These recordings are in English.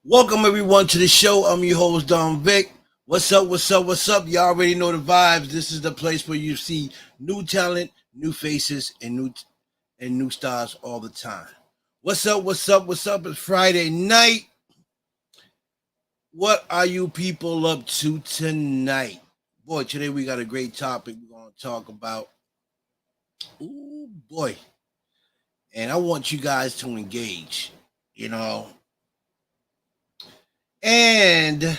Welcome everyone to the show. I'm your host Don Vic. What's up? What's up? What's up? Y'all already know the vibes. This is the place where you see new talent, new faces, and new stars all the time. What's up? What's up? What's up? It's Friday night. What are you people up to tonight? Boy, today we got a great topic we're gonna talk about. Ooh boy. And I want you guys to engage, you know. And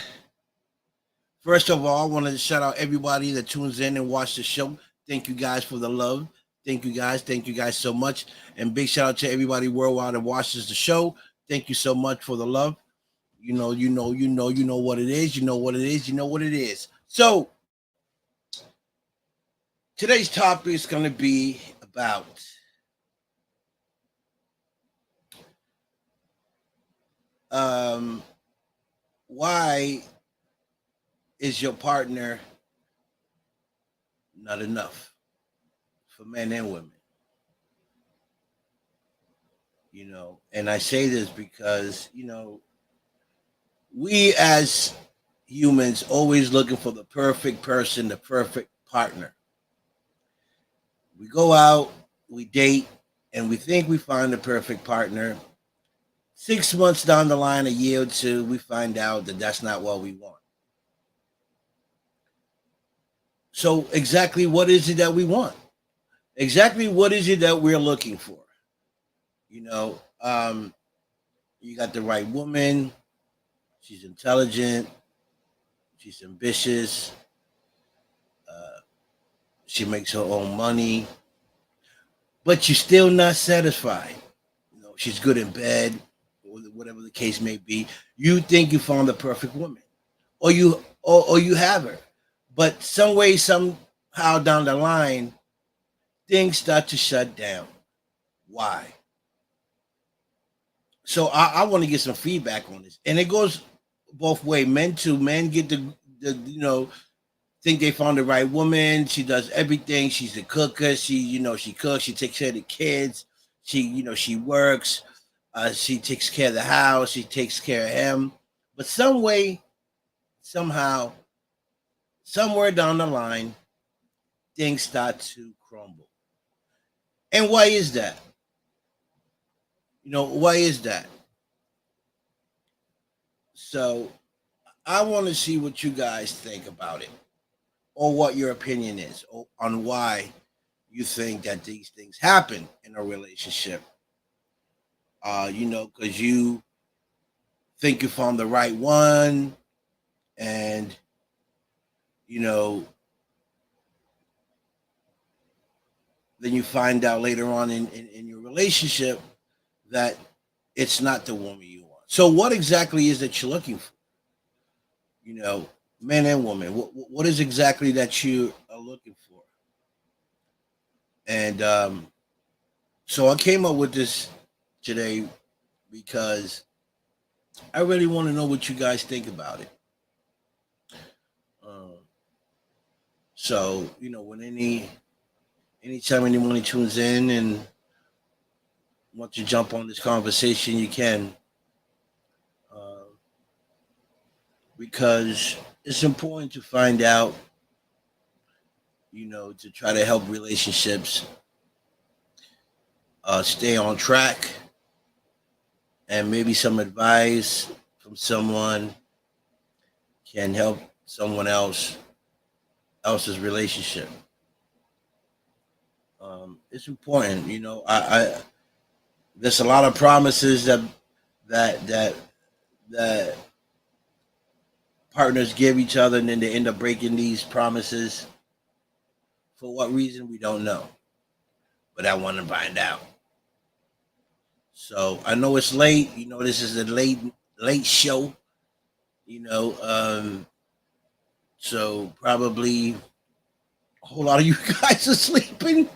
first of all, I want to shout out everybody that tunes in and watch the show. Thank you guys for the love. Thank you guys. Thank you guys so much. And big shout out to everybody worldwide that watches the show. Thank you so much for the love. You know what it is. You know what it is. You know what it is. So today's topic is going to be about um, why is your partner not enough for men and women? And I say this because we as humans always looking for the perfect person, the perfect partner. We go out, we date, and we think we find the perfect partner. 6 months down the line, a year or two, we find out that that's not what we want. So exactly what is it that we want? Exactly what is it that we're looking for? You know, um, you got the right woman. She's intelligent. She's ambitious. Uh, she makes her own money, but you're still not satisfied. She's good in bed, or whatever the case may be. You think you found the perfect woman, or you have her, but some way, somehow down the line, things start to shut down. Why? So I want to get some feedback on this, and it goes both way. Men too. Men get the think they found the right woman. She does everything. She's a cooker. She cooks. She takes care of the kids. She works. She takes care of the house. She takes care of him. But some way, somehow, somewhere down the line, things start to crumble. And why is that? Why is that? So I want to see what you guys think about it, or what your opinion is on why you think that these things happen in a relationship. Because you think you found the right one, and you know, then you find out later on in your relationship that it's not the woman you want. So, what exactly is that you're looking for? You know, Men and women. What is exactly that you are looking for? And so I came up with this today because I really want to know what you guys think about it. Um, when anytime anyone tunes in and want to jump on this conversation, you can, uh, because it's important to find out, to try to help relationships stay on track, and maybe some advice from someone can help someone else's relationship. It's important. I there's a lot of promises that that that partners give each other, and then they end up breaking these promises. For what reason, we don't know, but I want to find out. So I know it's late. This is a late show. You know, um, so probably a whole lot of you guys are sleeping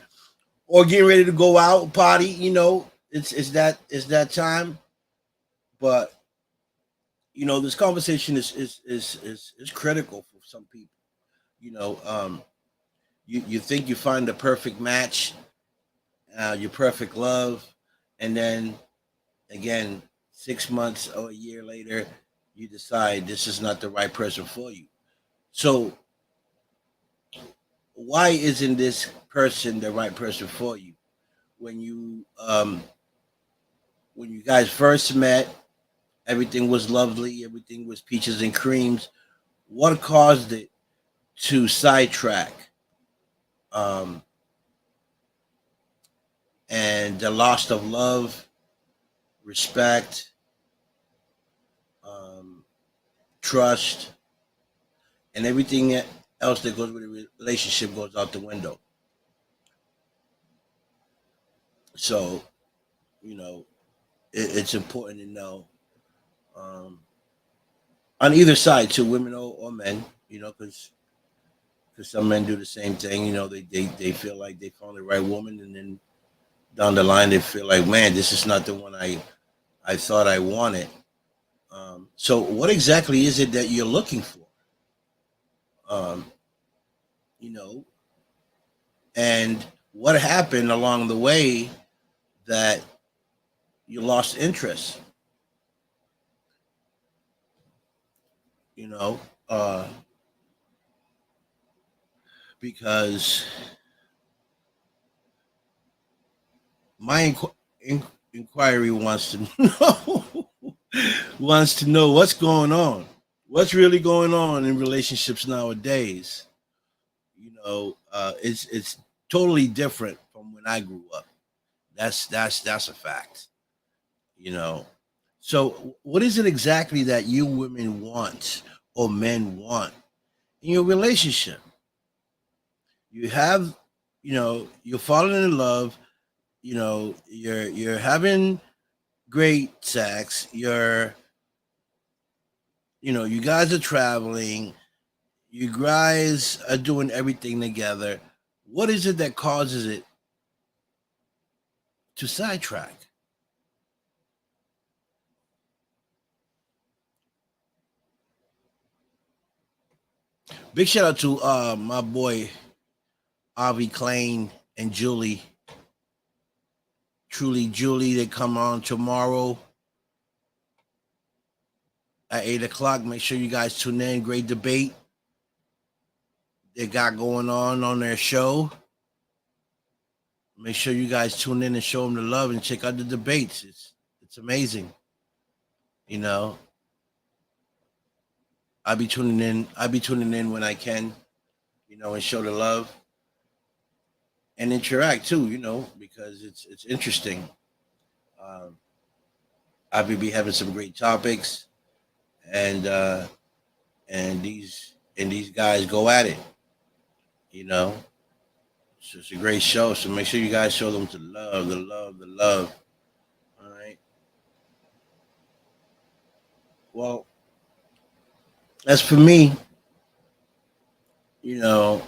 or getting ready to go out party. It's that time. But this conversation is critical for some people. You know, um, you think you find the perfect match, your perfect love, and then again 6 months or a year later, you decide this is not the right person for you. So why isn't this person the right person for you? When you guys first met, everything was lovely, everything was peaches and creams. What caused it to sidetrack? Um, and the loss of love, respect, um, trust, and everything else that goes with a relationship goes out the window. So, you know, it's important to know, um, on either side, to women or men, because some men do the same thing. They feel like they found the right woman, and then down the line they feel like, man, this is not the one I thought I wanted. So, what exactly is it that you're looking for? Um, you know, and what happened along the way that you lost interest? You know, uh, because my inquiry wants to know wants to know what's going on, what's really going on in relationships nowadays. It's totally different from when I grew up. That's a fact. You know, so what is it exactly that you women want or men want in your relationship? You have, you're falling in love. You're having great sex. You guys are traveling. You guys are doing everything together. What is it that causes it to sidetrack? Big shout out to my boy Avi Klein and Julie. Truly Julie, they come on tomorrow at 8 o'clock. Make sure you guys tune in. Great debate they got going on their show. Make sure you guys tune in and show them the love and check out the debates. It's amazing. You know, I'll be tuning in. I'll be tuning in when I can. And show the love and interact too. Because it's interesting. Um, I'll be having some great topics, and these guys go at it. You know, it's a great show. So make sure you guys show them the love, the love, the love. All right. Well, as for me, you know,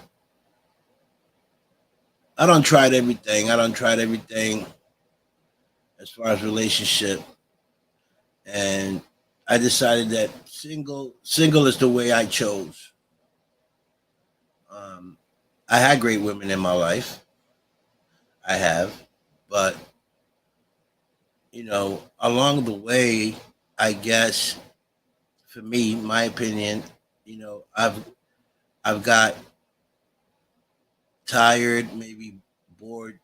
I don't tried everything as far as relationship, and I decided that single is the way I chose. Um, I had great women in my life. I have, but along the way, I guess for me, my opinion, I've got tired, maybe bored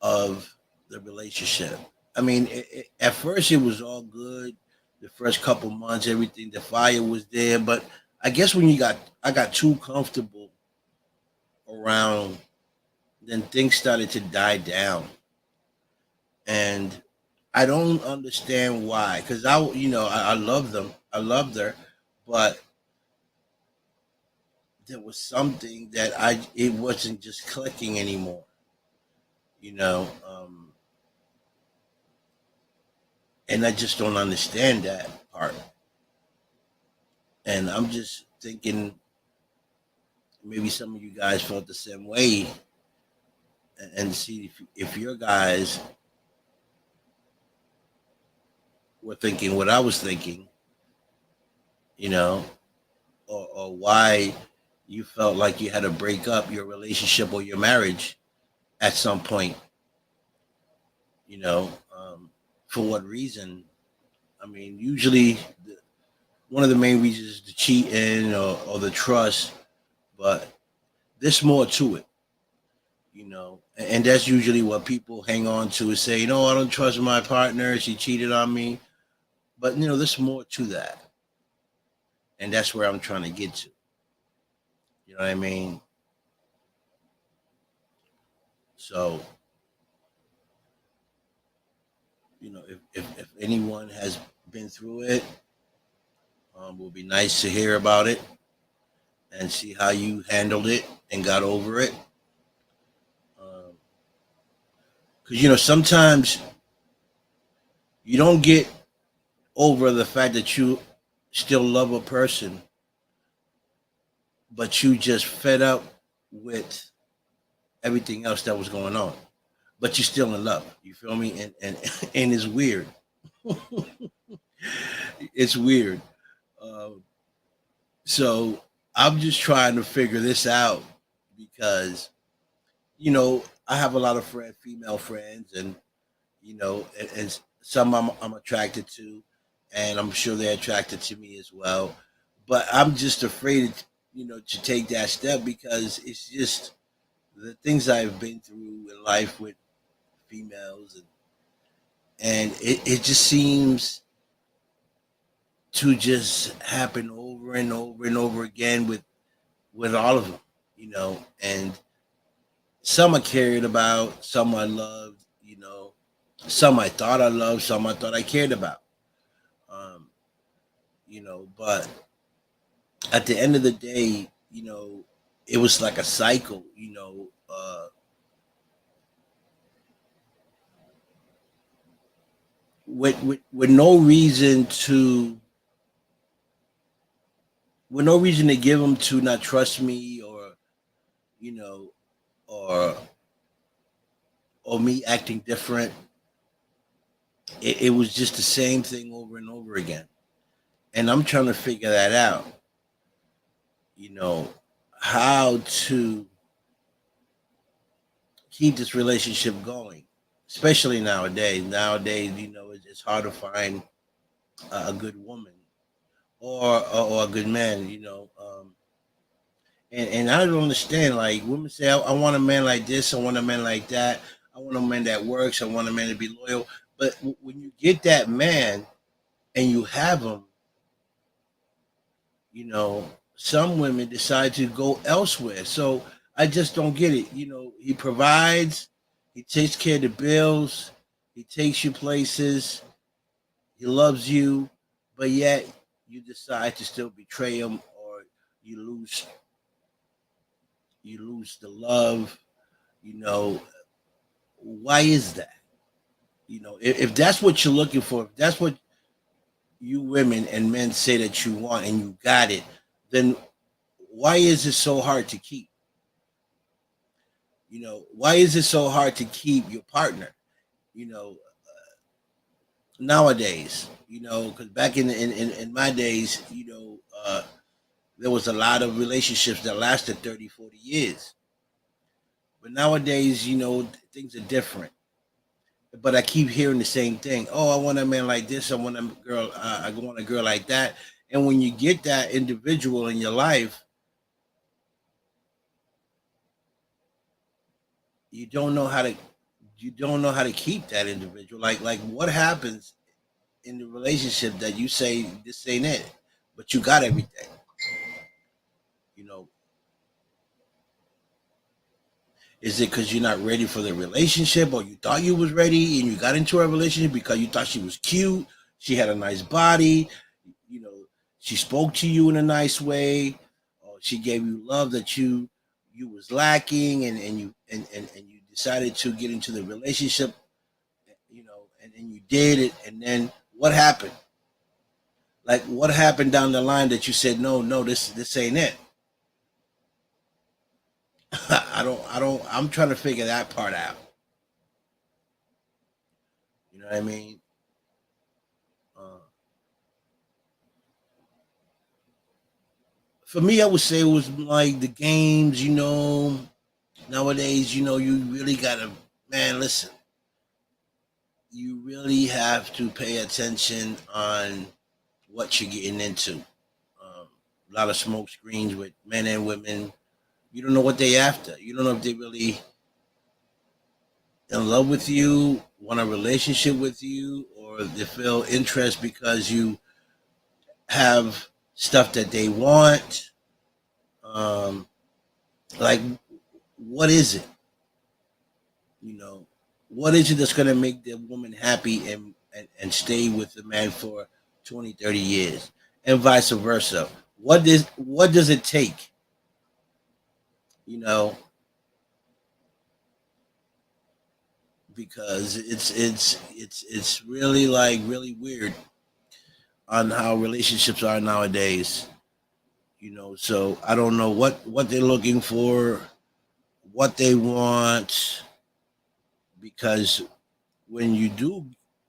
of the relationship. I mean, at first it was all good. The first couple months, everything, the fire was there. But I guess I got too comfortable around, then things started to die down. And I don't understand why. Because I love them. I loved her. But there was something that it wasn't just clicking anymore. You know, um, and I just don't understand that part. And I'm just thinking maybe some of you guys felt the same way, and see if your guys were thinking what I was thinking, you know, or why you felt like you had to break up your relationship or your marriage at some point. You know, For what reason? I mean, usually one of the main reasons is the cheating or the trust, but there's more to it, and that's usually what people hang on to is say, no, I don't trust my partner. She cheated on me. But, there's more to that. And that's where I'm trying to get to. You know what I mean? So, if anyone has been through it, it would be nice to hear about it and see how you handled it and got over it. Because, sometimes you don't get over the fact that you still love a person, but you just fed up with everything else that was going on. But you're still in love. You feel me? And and it's weird. It's weird. Um, so I'm just trying to figure this out because I have a lot of female friends, and and some I'm attracted to, and I'm sure they're attracted to me as well. But I'm just afraid, to take that step because it's just the things I've been through in life with females, and it just seems to just happen over and over and over again with all of them, and some I cared about, some I loved, some I thought I loved, some I thought I cared about. Um, but at the end of the day, it was like a cycle, with no reason to give them to not trust me, or you know or me acting different. It was just the same thing over and over again, and I'm trying to figure that out, you know how to keep this relationship going, especially nowadays, it's hard to find a good woman, or a good man, and I don't understand. Like, women say, I want a man like this, I want a man like that, I want a man that works, I want a man to be loyal. But when you get that man and you have him, some women decide to go elsewhere. So I just don't get it. He provides, he takes care of the bills, he takes you places, he loves you, but yet you decide to still betray him, or you lose the love. You know, why is that? If that's what you're looking for, if that's what you women and men say that you want and you got it, then why is it so hard to keep? Why is it so hard to keep your partner? You know, nowadays, because back in my days, there was a lot of relationships that lasted 30, 40 years. But nowadays, things are different. But I keep hearing the same thing. Oh, I want a man like this. I want a girl. I want a girl like that. And when you get that individual in your life, you don't know how to keep that individual. Like what happens in the relationship that you say this ain't it, but you got everything. You know, is it because you're not ready for the relationship, or you thought you was ready and you got into a relationship because you thought she was cute, she had a nice body, you know, she spoke to you in a nice way, or she gave you love that you was lacking, and you decided to get into the relationship, and you did it, and then what happened? Like, what happened down the line that you said, no, no, this ain't it? I'm trying to figure that part out. You know what I mean? Uh, for me, I would say it was like the games. Nowadays, you really gotta, man. Listen, you really have to pay attention on what you're getting into. A lot of smoke screens with men and women. You don't know what they after. You don't know if they really in love with you, want a relationship with you, or they feel interest because you have stuff that they want. Um, like, what is it? You know, what is it that's going to make the woman happy and stay with the man for 20, 30 years, and vice versa? What does it take? You know, because it's really like really weird on how relationships are nowadays. So I don't know what they're looking for, what they want, because when you do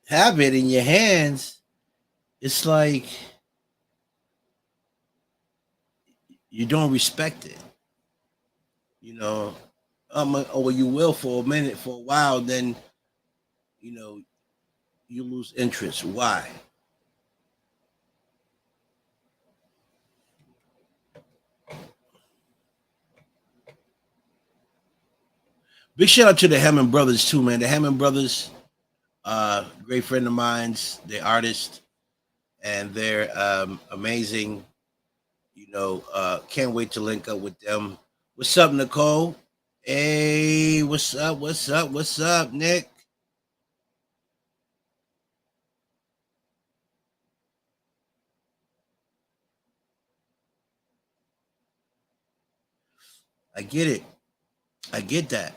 have it in your hands, it's like you don't respect it. You know, or you will for a minute, for a while, then you know you lose interest. Why? Big shout out to the Hammond brothers too, man. The Hammond brothers, great friend of mine's. They're artists and they're amazing. Can't wait to link up with them. What's up, Nicole? Hey, what's up? What's up? What's up, Nick? I get it. I get that.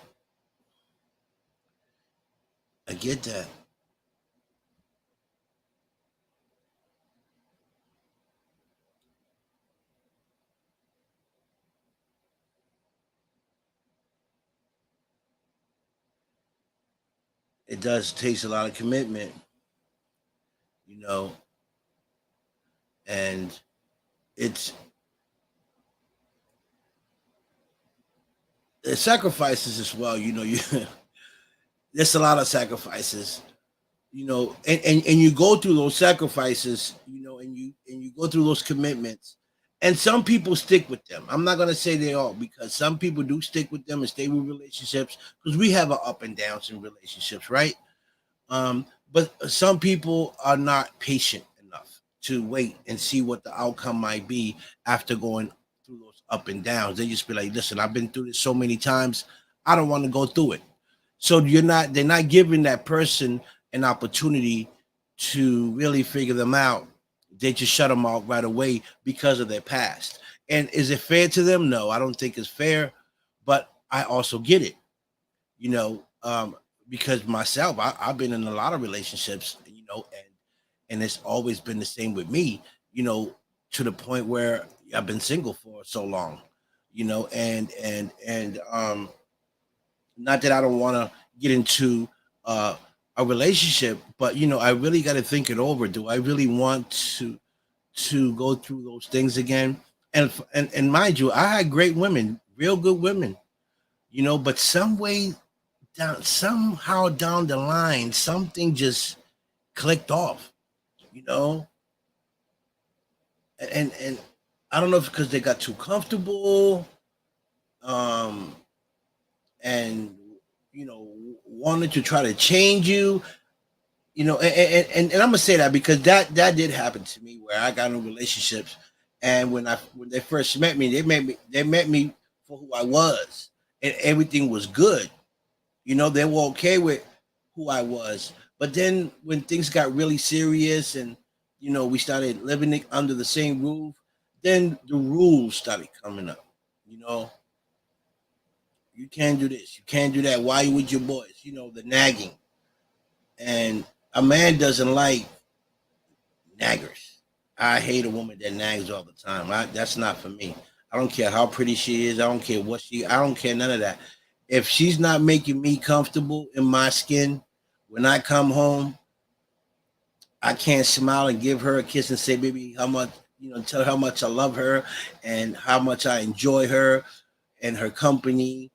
I get that. It does takes a lot of commitment, you know, and it's it sacrifices as well. You there's a lot of sacrifices, and you go through those sacrifices, and you go through those commitments, and some people stick with them. I'm not gonna say they all, because some people do stick with them and stay with relationships, because we have our up and downs in relationships, right? But some people are not patient enough to wait and see what the outcome might be after going through those up and downs. They just be like, listen, I've been through this so many times, I don't want to go through it. So they're not giving that person an opportunity to really figure them out. They just shut them out right away because of their past. And is it fair to them? No, I don't think it's fair, but I also get it, you know, because myself, I've been in a lot of relationships, and it's always been the same with me, you know, to the point where I've been single for so long, and not that I don't want to get into uh, a relationship, but I really got to think it over. Do I really want to go through those things again? And mind you, I had great women, real good women, but somehow down the line, something just clicked off, you know, and I don't know if because they got too comfortable, um, and wanted to try to change you, and I'm gonna say that because that did happen to me, where I got in relationships, and when they first met me, they met me for who I was, and everything was good. They were okay with who I was. But then when things got really serious, and we started living under the same roof, then the rules started coming up. You know, you can't do this, you can't do that. Why you with your boys? The nagging. And a man doesn't like naggers. I hate a woman that nags all the time. That's not for me. I don't care how pretty she is. I don't care I don't care none of that. If she's not making me comfortable in my skin, when I come home, I can't smile and give her a kiss and say, baby, how much, tell her how much I love her and how much I enjoy her and her company.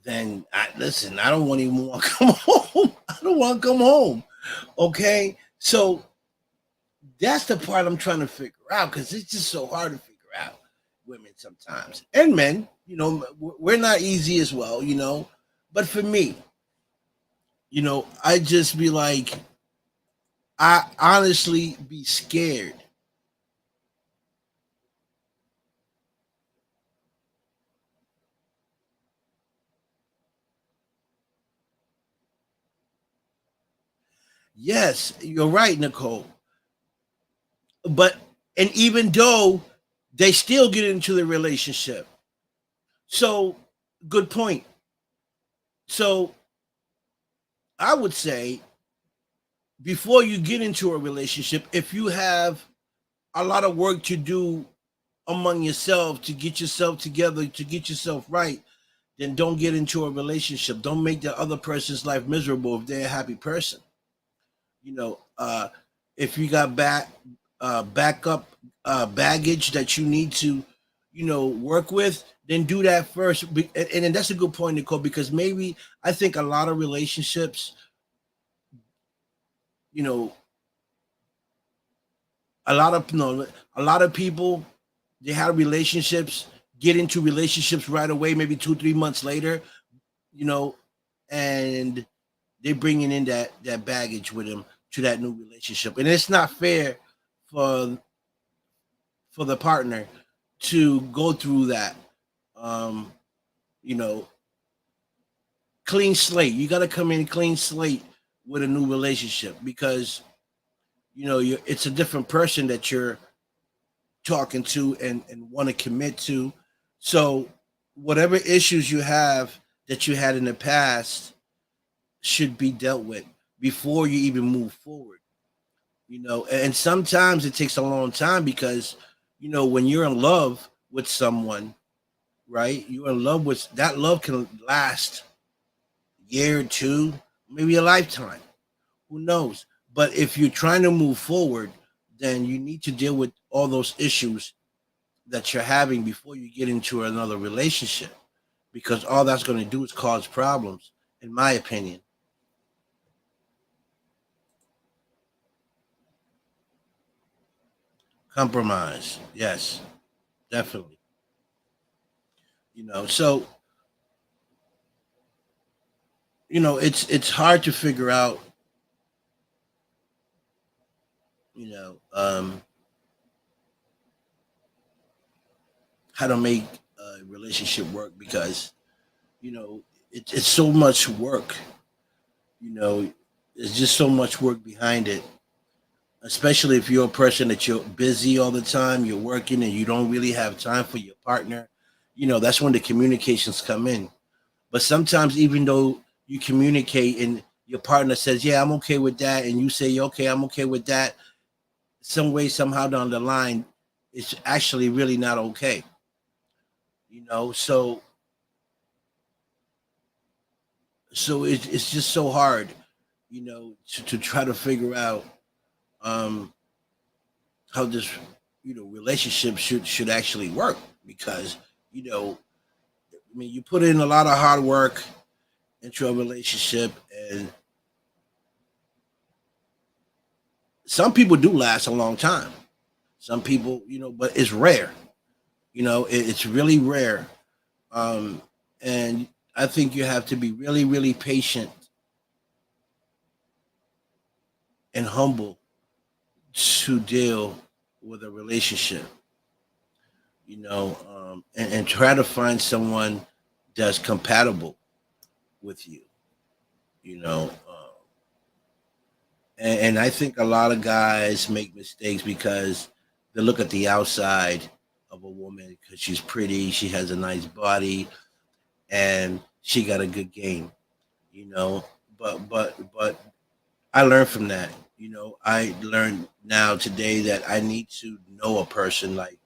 then listen, I don't want even want to come home. I don't want to come home. Okay. So that's the part I'm trying to figure out because it's just so hard to figure out women sometimes and men. We're not easy as well. But for me, I just be like, I honestly be scared. Yes, you're right, Nicole. But and even though they still get into the relationship, so good point. So I would say before you get into a relationship, if you have a lot of work to do among yourself to get yourself together, to get yourself right, then don't get into a relationship. Don't make the other person's life miserable if they're a happy person. You know, if you got backup baggage that you need to, work with, then do that first. And that's a good point, Nicole, because maybe I think a lot of relationships, you know, a lot of no, a lot of people they have relationships, get into relationships right away, maybe 2 3 months later, you know, and they're bringing in that baggage with them to that new relationship, and it's not fair for the partner to go through that. Um, you know, clean slate. You got to come in clean slate with a new relationship because it's a different person that you're talking to and want to commit to. So whatever issues you have that you had in the past should be dealt with before you even move forward. And sometimes it takes a long time because when you're in love with someone, right? You're in love with that. Love can last a year or two, maybe a lifetime. Who knows? But if you're trying to move forward, then you need to deal with all those issues that you're having before you get into another relationship because all that's going to do is cause problems, in my opinion. Compromise, yes, definitely. So it's hard to figure out, you know, um, how to make a relationship work because you know it's so much work. You know, there's just so much work behind it, especially if you're a person that you're busy all the time, you're working and you don't really have time for your partner. That's when the communications come in. But sometimes, even though you communicate and your partner says, "Yeah, I'm okay with that," and you say, "Okay, I'm okay with that," some way, somehow down the line, it's actually really not okay. So it's just so hard, to try to figure out um, how this relationship should actually work because I mean you put in a lot of hard work into a relationship and some people do last a long time. Some people, but it's rare. It's really rare. Um, and I think you have to be really, really patient and humble to deal with a relationship. And try to find someone that's compatible with you. You know, and I think a lot of guys make mistakes because they look at the outside of a woman because she's pretty, she has a nice body, and she got a good game. You know, but I learned from that. I learned now today that I need to know a person. Like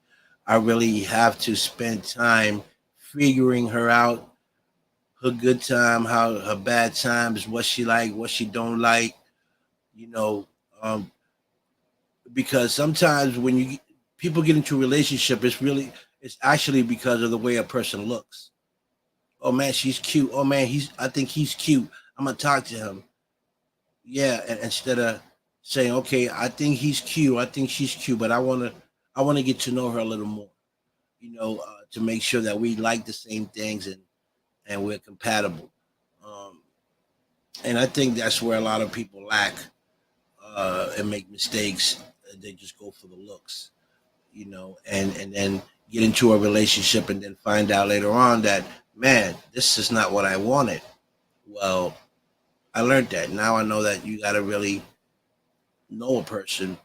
I really have to spend time figuring her out, her good time, how her bad times, what she like, what she don't like. You know, um, because sometimes when people get into a relationship, it's actually because of the way a person looks. Oh man, she's cute. Oh man, I think he's cute. I'm gonna talk to him. Yeah, and instead of saying, okay, I think he's cute, I think she's cute, but I wanna get to know her a little more. To make sure that we like the same things and we're compatible. Um, and I think that's where a lot of people lack and make mistakes. They just go for the looks, and then get into a relationship and then find out later on that, man, this is not what I wanted. Well, I learned that. Now I know that you got to really know a person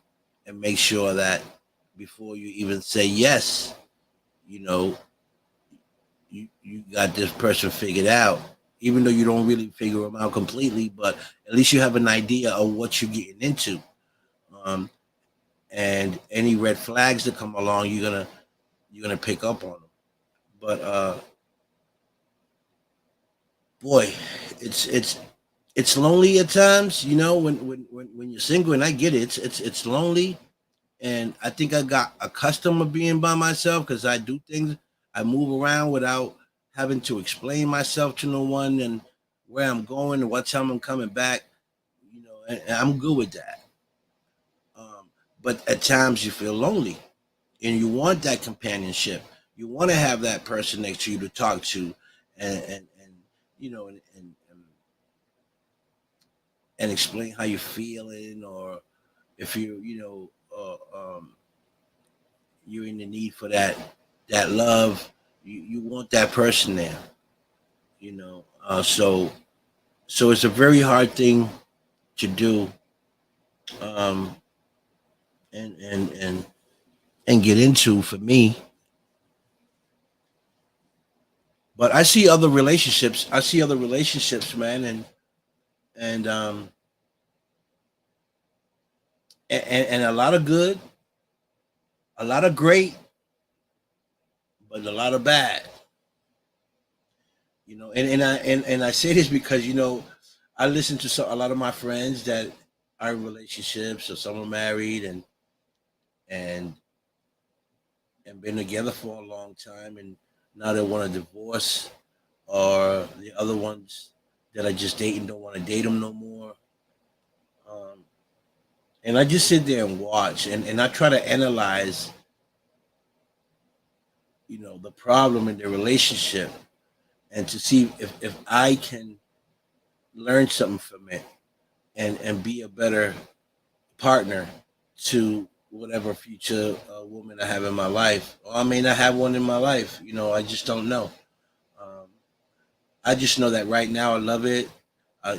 and make sure that before you even say yes, you know, you got this person figured out. Even though you don't really figure them out completely, but at least you have an idea of what you're getting into. Um, and any red flags that come along, you're gonna pick up on them. But boy, it's lonely at times. When you're single, and I get it. It's lonely, and I think I got accustomed to being by myself because I do things. I move around without having to explain myself to no one and where I'm going and what time I'm coming back. And I'm good with that. Um, but at times you feel lonely and you want that companionship. You want to have that person next to you to talk to, and and explain how you're feeling, or if you're in the need for that love. You want that person there. So it's a very hard thing to do, um, and get into for me. But I see other relationships, man, and and a lot of good, a lot of great, but a lot of bad. And I say this because I listen to a lot of my friends that are in relationships, or some are married, and and been together for a long time, and now they want a divorce, or the other ones that are just dating don't want to date them no more. Um, and I just sit there and watch, and I try to analyze, the problem in their relationship, and to see if I can learn something from it, and be a better partner to whatever future woman I have in my life. Or I may not have one in my life. I just don't know. Um, I just know that right now I love it. I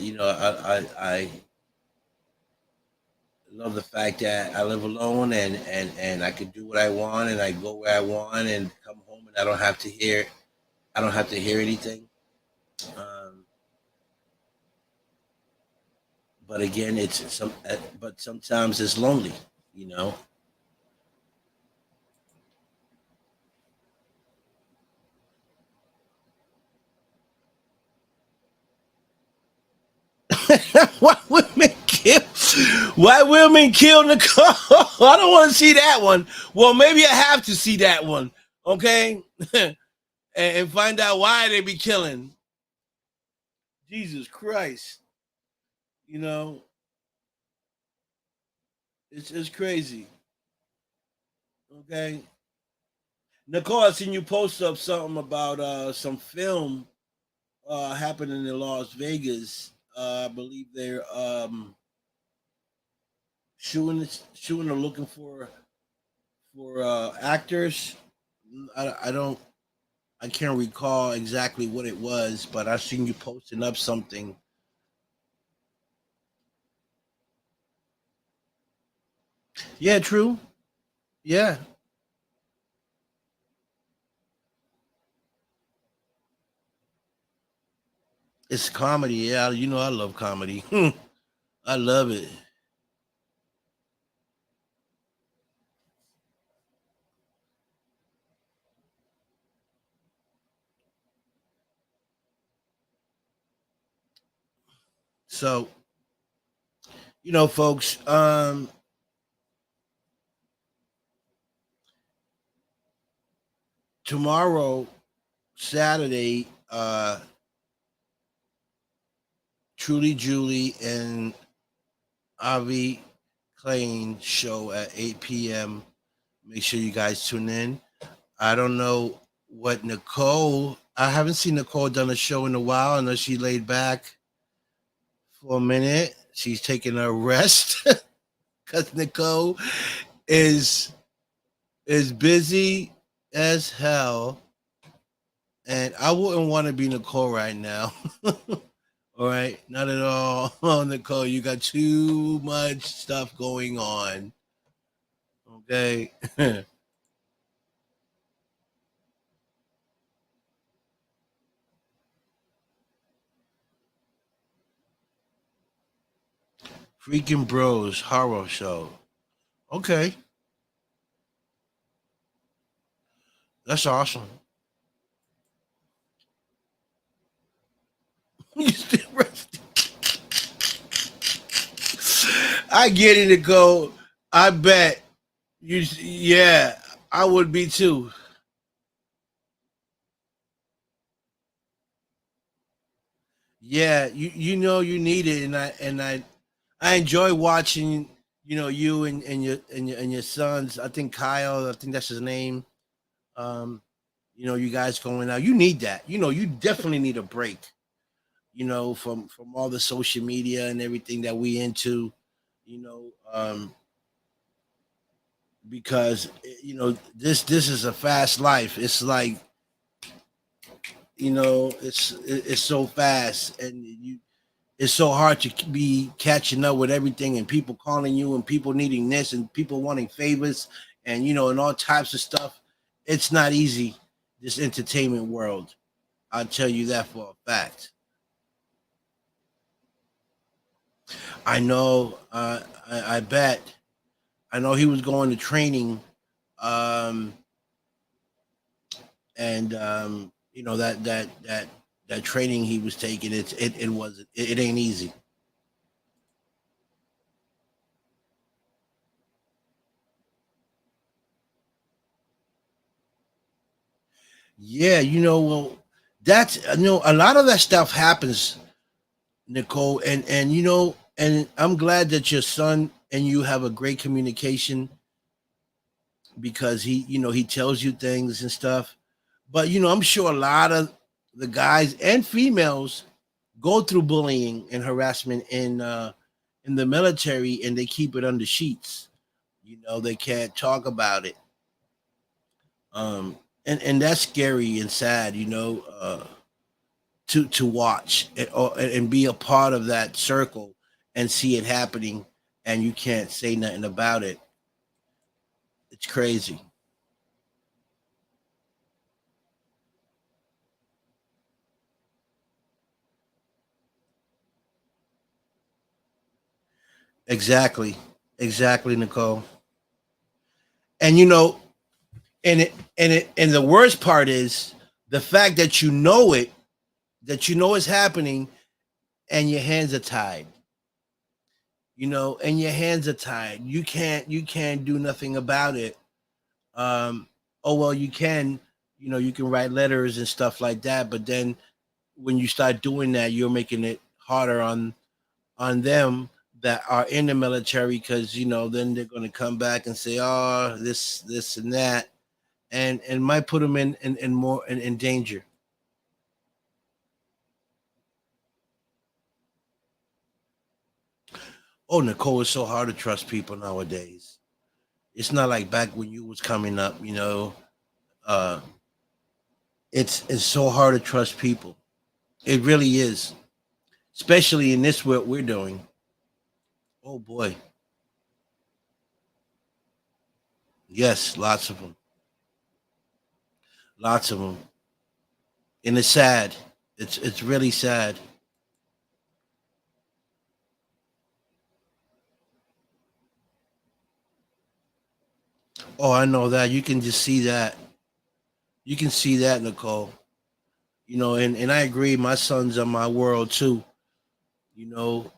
love the fact that I live alone, and I can do what I want, and I go where I want and come home, and I don't have to hear anything. Um, but again, but sometimes it's lonely. You know. Why women kill? Why women kill Nicole? I don't want to see that one. Well, maybe I have to see that one. Okay, and find out why they be killing. Jesus Christ, you know it's crazy. Okay, Nicole, I seen you post up something about some film happening in Las Vegas. I believe they're shooting or looking for actors. I don't I can't recall exactly what it was, but I seen you posting up something. Yeah, true. Yeah, it's comedy. Yeah, I love comedy. I love it. So, folks, tomorrow, Saturday. Truly Julie and Avi Klein show at 8 p.m. Make sure you guys tune in. I don't know what Nicole. I haven't seen Nicole done a show in a while. I know she laid back for a minute. She's taking a rest because Nicole is is busy as hell, and I wouldn't want to be Nicole right now. All right, not at all. Oh, Nicole, you got too much stuff going on. Okay. Freaking Bros horror show. Okay, that's awesome. You still resting. I get it, Nicole. I bet you. Yeah, I would be too. Yeah, you know you need it, and I enjoy watching. You know you and your sons. I think Kyle. I think that's his name. Um, you guys going out. You need that. You definitely need a break. From all the social media and everything that we into. You know, because this is a fast life. It's like it's so fast, and it's so hard to be catching up with everything, and people calling you, and people needing this, and people wanting favors, and all types of stuff. It's not easy, this entertainment world. I'll tell you that for a fact. I know. I bet. I know he was going to training, um, and that training he was taking. It ain't easy. Yeah, well, that's a lot of that stuff happens, Nicole, and and I'm glad that your son and you have a great communication, because he tells you things and stuff. But I'm sure a lot of the guys and females go through bullying and harassment in the military, and they keep it under sheets. They can't talk about it. And that's scary and sad, to watch and be a part of that circle and see it happening, and you can't say nothing about it. It's crazy. Exactly. Exactly, Nicole. And and the worst part is the fact that it's happening, and your hands are tied. And your hands are tied. You can't do nothing about it. Um oh well, you can write letters and stuff like that, but then when you start doing that, you're making it harder on them that are in the military, because then they're going to come back and say, oh, this and that, and might put them in more in danger. Oh, Nicole, it's so hard to trust people nowadays. It's not like back when you was coming up. uh it's so hard to trust people. It really is, especially in this what we're doing. Oh boy. Yes, lots of them. Lots of them. And it's sad. It's really sad. Oh, I know that. You can just see that. You can see that, Nicole. And I agree. My son's on my world too. You know,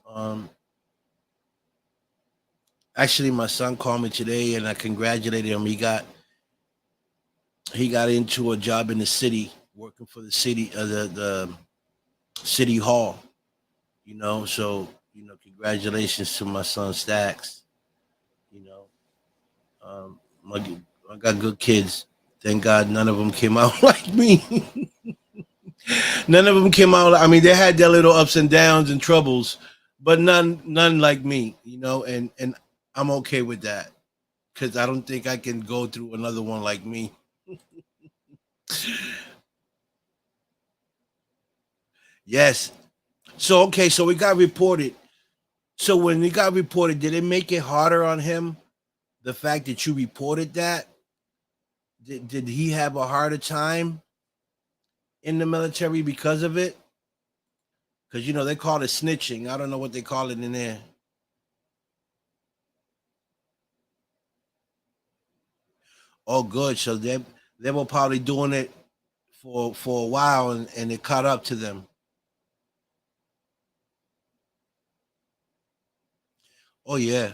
actually, my son called me today, and I congratulated him. He got into a job in the city, working for the city, the city hall. So congratulations to my son Stacks. You know, um, my, I got good kids. Thank God none of them came out like me. None of them came out. I mean, they had their little ups and downs and troubles, but none like me. And I'm okay with that because I don't think I can go through another one like me. Yes. So okay, so it got reported. So when it got reported, did it make it harder on him? The fact that you reported that, did he have a harder time in the military because of it? Because they call it snitching. I don't know what they call it in there. Oh, good. So they were probably doing it for a while, and it caught up to them. Oh yeah,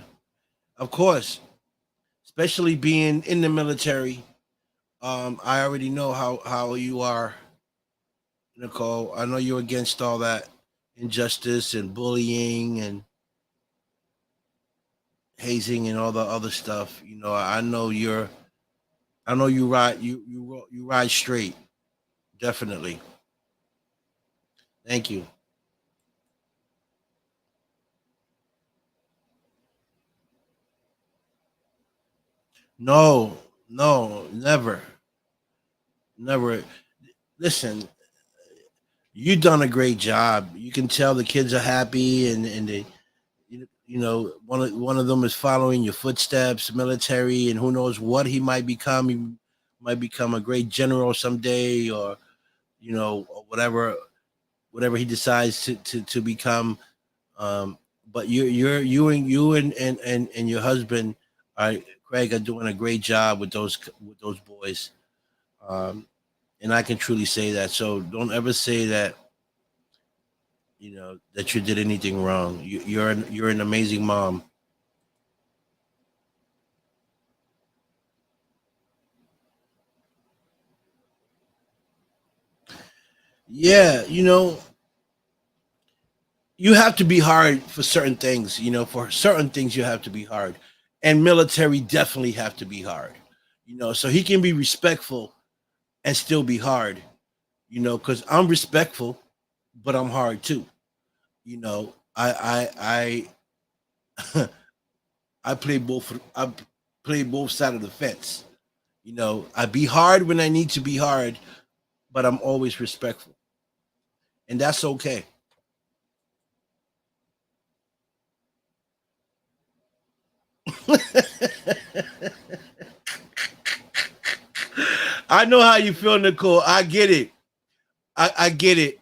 of course. Especially being in the military, I already know how you are, Nicole. I know you're against all that injustice and bullying and hazing and all the other stuff. I know you ride straight. Definitely. Thank you. No, no, never, never. Listen, you done a great job. You can tell the kids are happy, and they, one of them is following your footsteps, military, and who knows what he might become. He might become a great general someday, or or whatever he decides to become. Um, but you and your husband, are, Craig, are doing a great job with those boys. Um, and I can truly say that. So don't ever say that that you did anything wrong. You're an amazing mom. Yeah, you have to be hard for certain things. For certain things you have to be hard, and military definitely have to be hard. So he can be respectful and still be hard. Because I'm respectful, but I'm hard too. I I play both. I play both side of the fence. I be hard when I need to be hard, but I'm always respectful, and that's okay. I know how you feel, Nicole. I get it. I get it.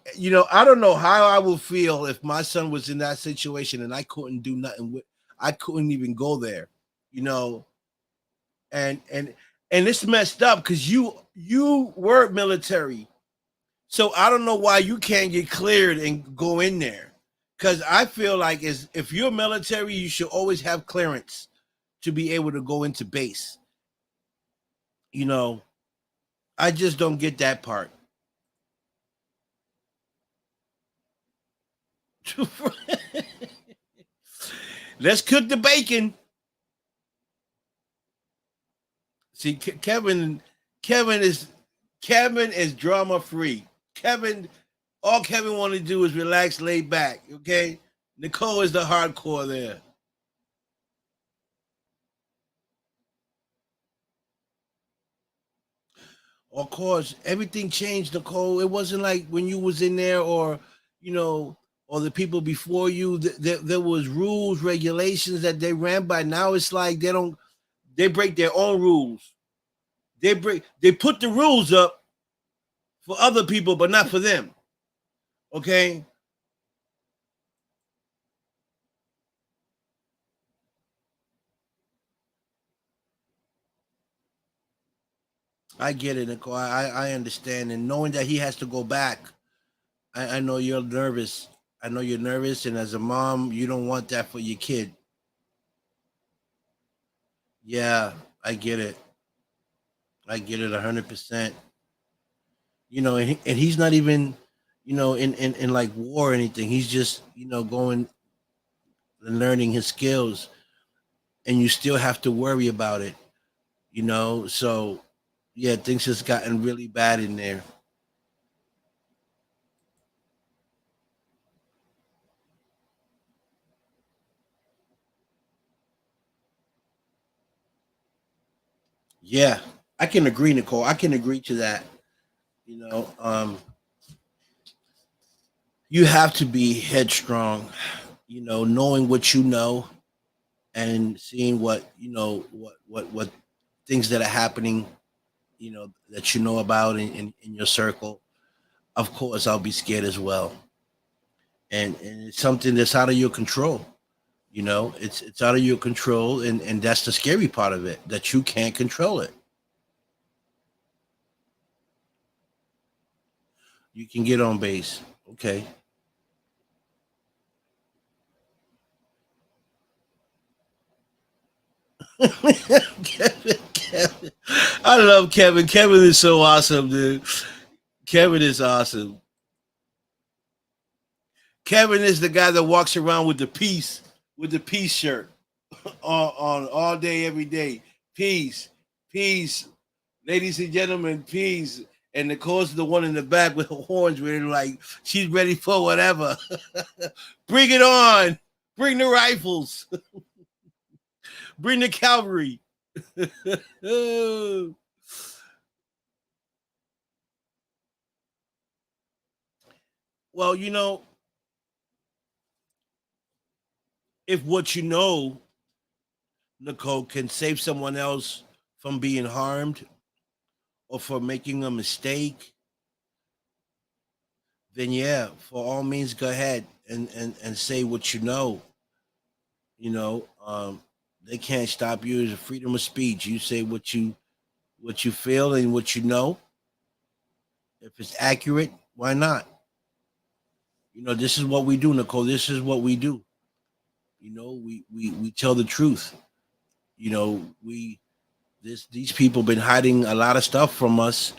I don't know how I would feel if my son was in that situation and I couldn't do nothing with. I couldn't even go there. You know, and and and it's messed up because you were military, so I don't know why you can't get cleared and go in there. Because I feel like as if you're military, you should always have clearance to be able to go into base. You know, I just don't get that part. Let's cook the bacon. See, Kevin is Kevin is drama free. All Kevin want to do is relax, lay back. Okay, Nicole is the hardcore there. Of course, everything changed, Nicole. It wasn't like when you was in there, or you know, or the people before you. There was rules, regulations that they ran by. Now it's like they don't. They break their own rules. They put the rules up for other people, but not for them. Okay, I get it, Nicole. I understand, and knowing that he has to go back, I know you're nervous. I know you're nervous, and as a mom, you don't want that for your kid. Yeah, I get it. I get it 100%. and he's not even, in like war or anything. He's just, going and learning his skills, and you still have to worry about it, So, yeah, things has gotten really bad in there. Yeah, I can agree, Nicole. I can agree to that. You know, you have to be headstrong. Knowing what you know and seeing what things that are happening. That you know about in your circle. Of course, I'll be scared as well, and it's something that's out of your control. It's out of your control, and that's the scary part of it, that you can't control it. You can get on base. Okay. Kevin. I love Kevin. Kevin is so awesome, dude. Kevin is awesome. Kevin is the guy that walks around with the peace shirt on all day, every day. Peace, peace, ladies and gentlemen, peace. And Nicole's the one in the back with her horns, where like she's ready for whatever. Bring it on. Bring the rifles. Bring the cavalry. Well, if what you know, Nicole, can save someone else from being harmed or for making a mistake, then yeah, for all means, go ahead and say what you know. You know, they can't stop you. It's a freedom of speech. You say what you feel and what you know. If it's accurate, why not? This is what we do, Nicole. This is what we do. We tell the truth. We these people been hiding a lot of stuff from us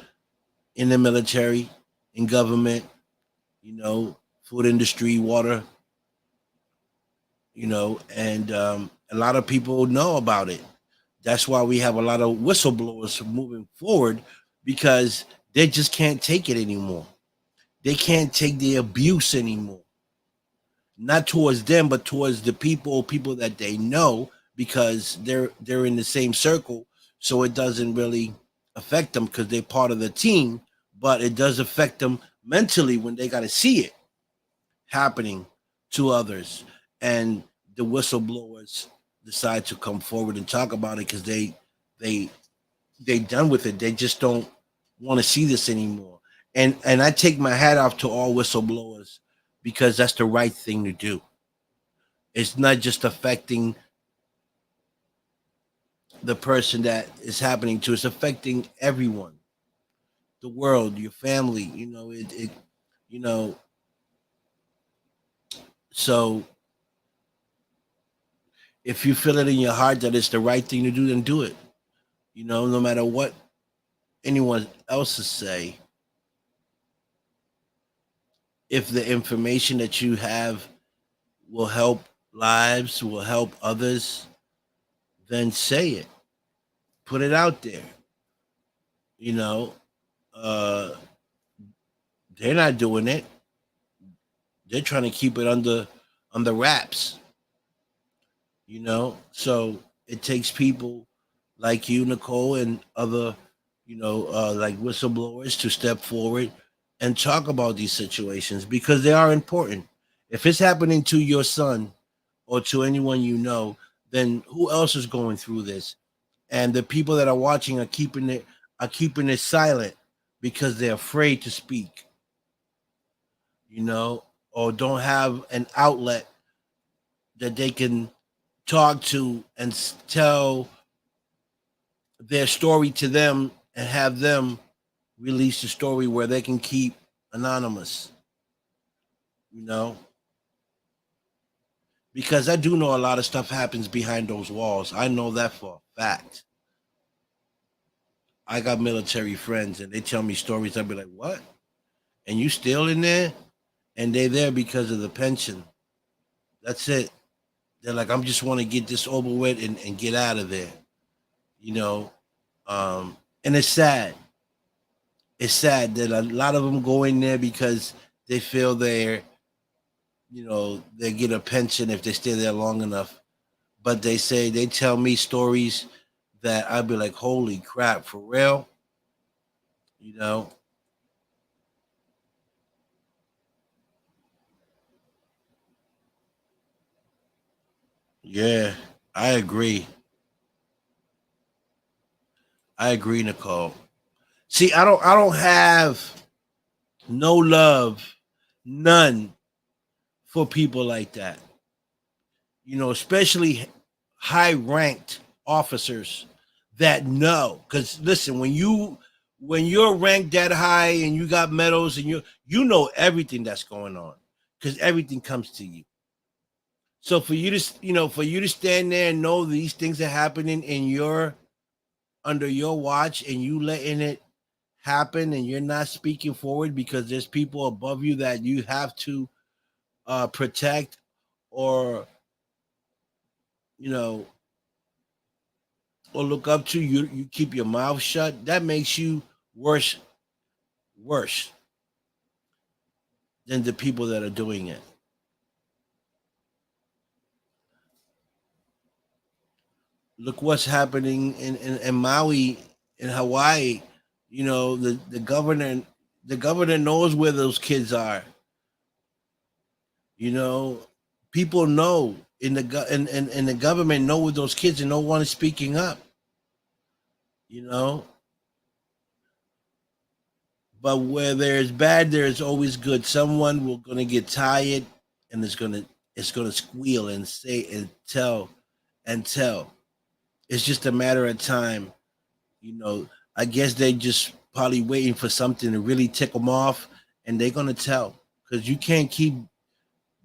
in the military, in government, food industry, water, and a lot of people know about it. That's why we have a lot of whistleblowers moving forward, because they just can't take it anymore. They can't take the abuse anymore. Not towards them, but towards the people that they know, because they're in the same circle. So it doesn't really affect them because they're part of the team, but it does affect them mentally when they got to see it happening to others. And the whistleblowers decide to come forward and talk about it because they they done with it. They just don't want to see this anymore. And I take my hat off to all whistleblowers, because that's the right thing to do. It's not just affecting the person that is happening to. It's affecting everyone, the world, your family. You know. So if you feel it in your heart that it's the right thing to do, then do it. No matter what anyone else say. If the information that you have will help lives, will help others, then say it. Put it out there. You know, uh, they're not doing it. They're trying to keep it under wraps. So it takes people like you, Nicole, and other, like whistleblowers, to step forward and talk about these situations, because they are important. If it's happening to your son or to anyone you know, then who else is going through this? And the people that are watching are keeping it silent because they're afraid to speak, or don't have an outlet that they can talk to and tell their story to them, and have them release the story where they can keep anonymous, you know because I do know a lot of stuff happens behind those walls. I know that for a fact. I got military friends, and they tell me stories. I'd be like, "What? And you still in there?" And they're there because of the pension. That's it. They're like, "I'm just want to get this over with and get out of there." You know, and it's sad. It's sad that a lot of them go in there because they feel they get a pension if they stay there long enough. But they tell me stories that I'd be like, holy crap, for real? You know? Yeah, I agree. I agree, Nicole. See, I don't have no love, none for people like that. Especially high ranked officers that know. Because listen, when you're ranked that high and you got medals and you know everything that's going on because everything comes to you. So for you to stand there and know these things are happening in your under your watch and you letting it happen and you're not speaking forward because there's people above you that you have to protect or you know or look up to, you keep your mouth shut. That makes you worse than the people that are doing it. Look what's happening in Maui, in Hawaii. The governor knows where those kids are. You know, people know in the government know where those kids and no one is speaking up. You know, but where there's bad, there's always good. Someone will gonna get tired, and it's gonna squeal and say and tell and tell. It's just a matter of time. You know, I guess they just probably waiting for something to really tick them off, and they're gonna tell because you can't keep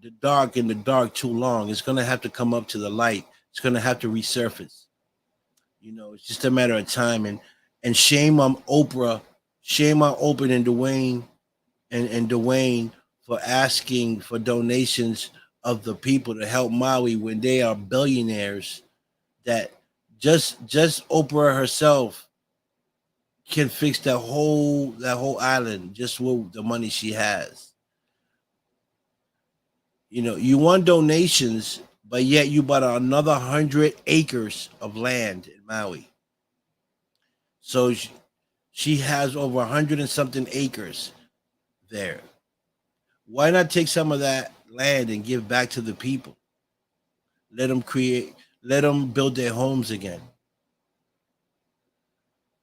the dark in the dark too long. It's gonna have to come up to the light. It's gonna have to resurface. It's just a matter of time. And shame on Oprah, shame on Oprah and Dwayne and Dwayne for asking for donations of the people to help Maui when they are billionaires. That just Oprah herself can fix that whole island just with the money she has. You want donations, but yet you bought another 100 acres of land in Maui. So she has over 100 and something acres there. Why not take some of that land and give back to the people? Let them let them build their homes again.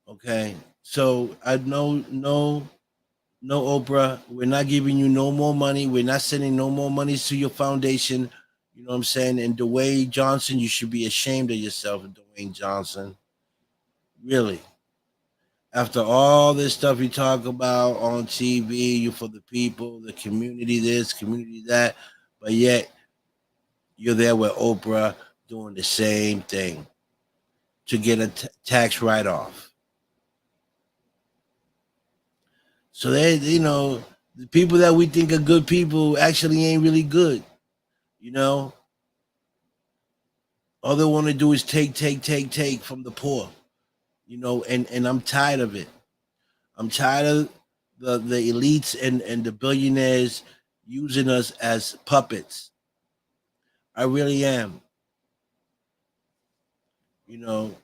Okay. So I know, no, no, Oprah, we're not giving you no more money. We're not sending no more money to your foundation. You know what I'm saying? And Dwayne Johnson, you should be ashamed of yourself, Dwayne Johnson. Really. After all this stuff you talk about on TV, you for the people, the community this, community that, but yet you're there with Oprah doing the same thing to get a tax write off. So the people that we think are good people actually ain't really good. You know, all they want to do is take, take, take, take from the poor. And I'm tired of it. I'm tired of the elites and the billionaires using us as puppets. I really am. You know,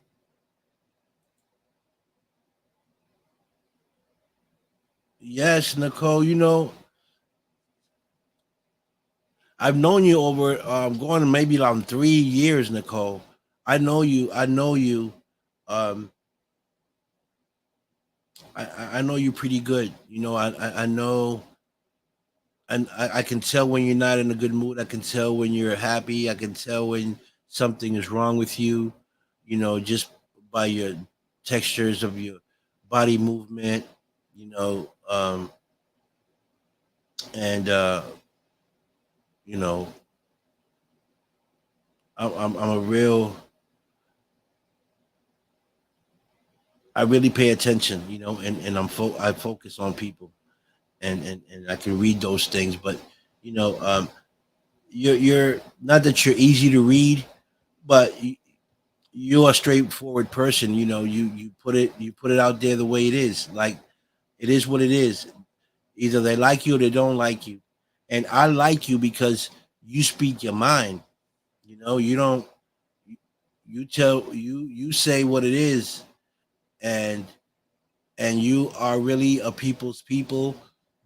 yes, Nicole. I've known you over going maybe like 3 years, Nicole. I know you. I know you. Um, I know you pretty good. I know, and I can tell when you're not in a good mood. I can tell when you're happy. I can tell when something is wrong with you. Just by your textures of your body movement. You know, and you know, I'm a real I really pay attention, and I focus on people, and I can read those things. But you know, you're not that you're easy to read, but you're a straightforward person. You put it out there the way it is. Like it is what it is. Either they like you or they don't like you. And I like you because you speak your mind. You don't you say what it is, and you are really a people's people.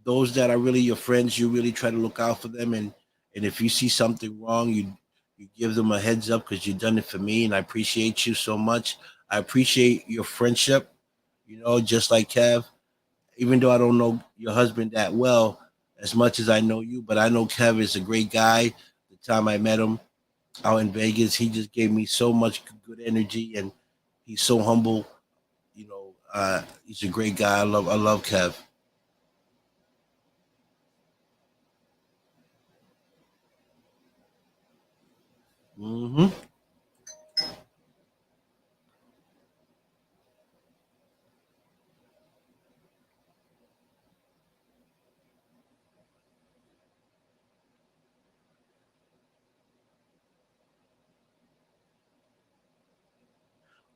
Those that are really your friends, you really try to look out for them, and if you see something wrong, you give them a heads up because you've done it for me, and I appreciate you so much. I appreciate your friendship, just like Kev. Even though I don't know your husband that well, as much as I know you, but I know Kev is a great guy. The time I met him out in Vegas, he just gave me so much good energy, and he's so humble. He's a great guy. I love Kev. Hmm.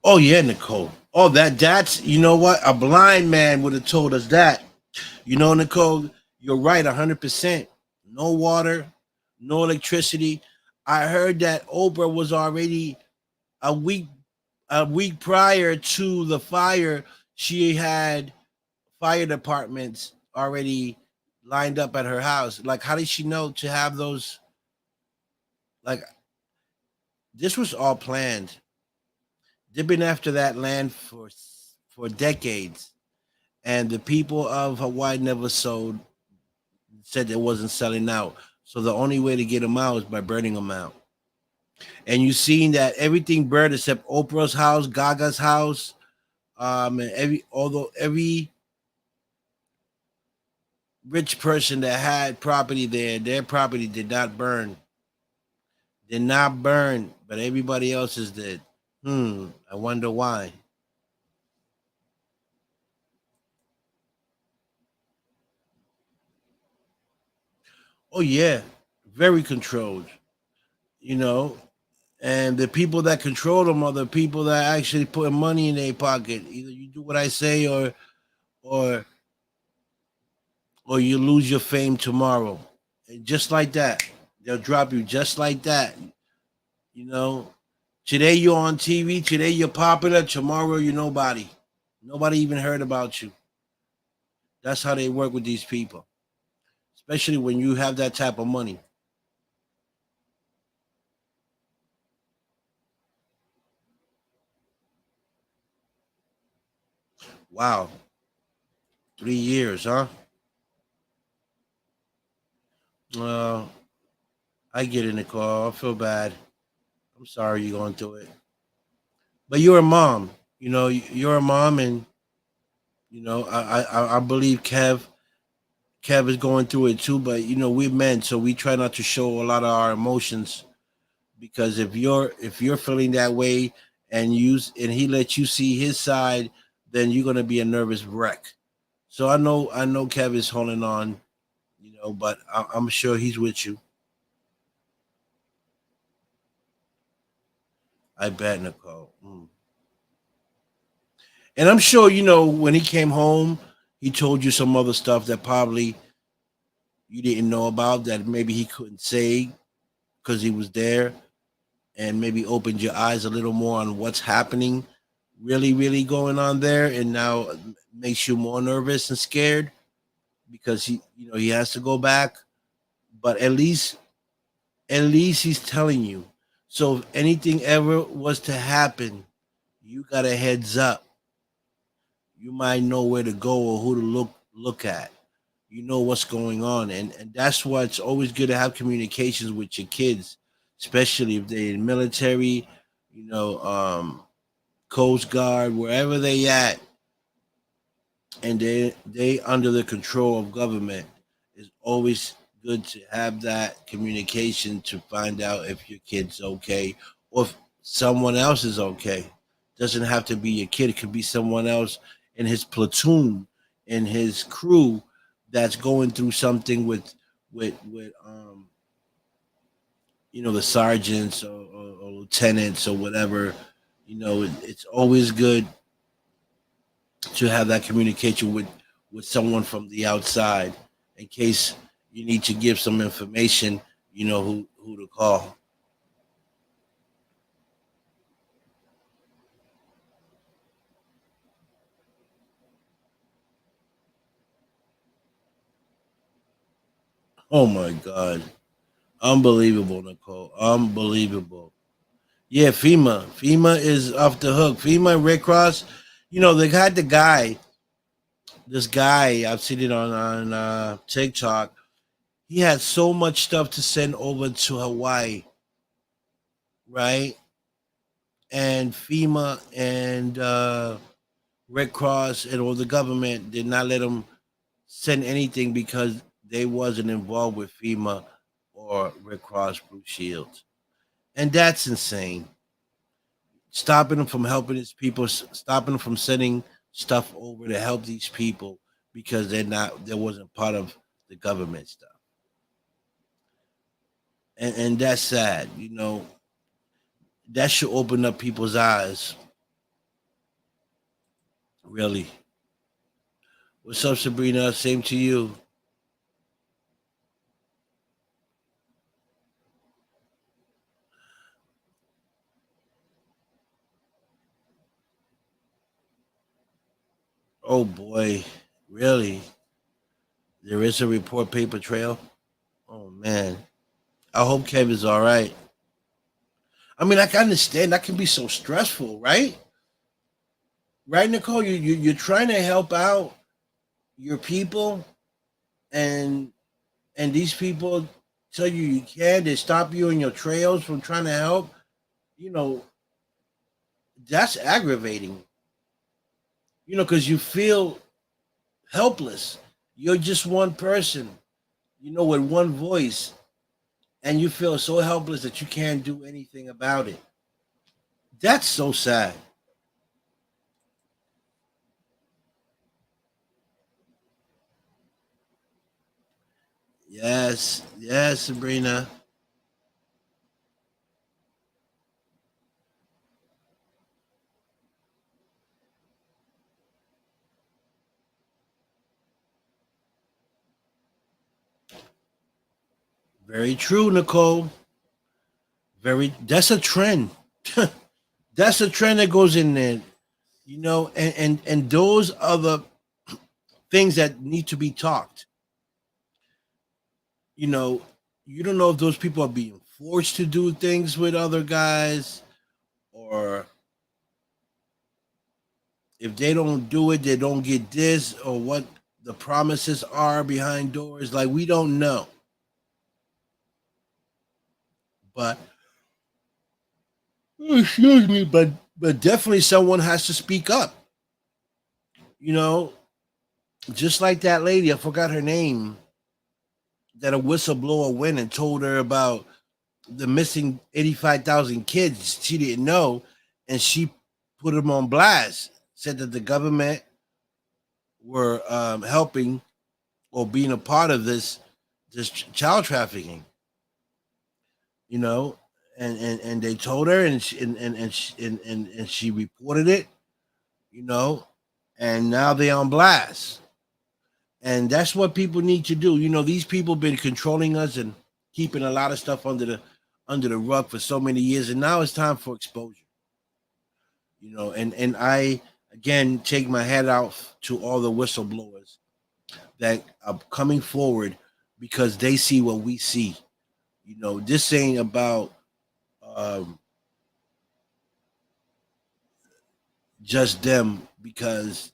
Oh yeah, Nicole. Oh, that's what a blind man would have told us that. Nicole, you're right, 100%. No water, no electricity. I heard that Oprah was already a week a week prior to the fire. She had fire departments already lined up at her house. Like, how did she know to have those? Like, this was all planned. They've been after that land for decades, and the people of Hawaii never sold. Said it wasn't selling out. So the only way to get them out is by burning them out. And you seen that everything burned except Oprah's house, Gaga's house, and every rich person that had property there, their property did not burn, but everybody else's did. I wonder why. Oh yeah, very controlled. You know, and the people that control them are the people that actually put money in their pocket. Either you do what I say, or or you lose your fame tomorrow. And just like that, they'll drop you just like that. You know, today you're on TV, today you're popular, tomorrow you're nobody. Nobody even heard about you. That's how they work with these people, especially when you have that type of money. Wow, 3 years, huh? Uh, I get in the car. I feel bad. I'm sorry you're going through it, but you're a mom. You're a mom, and I believe Kev is going through it too. But we're men, so we try not to show a lot of our emotions, because if you're feeling that way, and he lets you see his side, then you're gonna be a nervous wreck. So I know Kev is holding on, but I'm sure he's with you. I bet, Nicole. And I'm sure when he came home, he told you some other stuff that probably you didn't know about, that maybe he couldn't say because he was there, and maybe opened your eyes a little more on what's happening, really, really going on there, and now makes you more nervous and scared because he has to go back. But at least he's telling you. So if anything ever was to happen, you got a heads up. You might know where to go or who to look at. You know what's going on, and that's why it's always good to have communications with your kids, especially if they're in military, you know, um, Coast Guard, wherever they at, and they under the control of government. It's always good to have that communication to find out if your kid's okay or if someone else is okay. Doesn't have to be your kid. It could be someone else in his platoon, in his crew, that's going through something with the sergeants or lieutenants or whatever. It's always good to have that communication with someone from the outside in case you need to give some information. You know who to call. Oh my God, unbelievable, Nicole, unbelievable. Yeah, FEMA is off the hook. FEMA, Red Cross. They had this guy. I've seen it on TikTok. He had so much stuff to send over to Hawaii, right? And FEMA and Red Cross and all the government did not let him send anything because they wasn't involved with FEMA or Red Cross Blue Shield, and that's insane. Stopping them from helping these people, stopping them from sending stuff over to help these people because they wasn't part of the government stuff, and that's sad. That should open up people's eyes. Really. What's up, Sabrina? Same to you. Oh boy, really? There is a report paper trail. Oh man, I hope Kev is all right. I mean, I can understand that can be so stressful, right? Right, Nicole? You're trying to help out your people, and these people tell you can't. They stop you in your trails from trying to help. You know that's aggravating. Because you feel helpless. You're just one person. With one voice, and you feel so helpless that you can't do anything about it. That's so sad. Yes, yes, Sabrina. Very true, Nicole. That's a trend. That's a trend that goes in there. And those are the things that need to be talked. You know, you don't know if those people are being forced to do things with other guys, or if they don't do it, they don't get this, or what the promises are behind doors. Like, we don't know. But excuse me, but definitely someone has to speak up. You know, just like that lady, I forgot her name, that a whistleblower went and told her about the missing 85,000 kids she didn't know, and she put them on blast. Said that the government were helping or being a part of this child trafficking. You know, and they told her, and she reported it. You know, and now they're on blast. And that's what people need to do. These people been controlling us and keeping a lot of stuff under the rug for so many years, and now it's time for exposure. And I again take my hat out to all the whistleblowers that are coming forward because they see what we see. This ain't about um, just them, because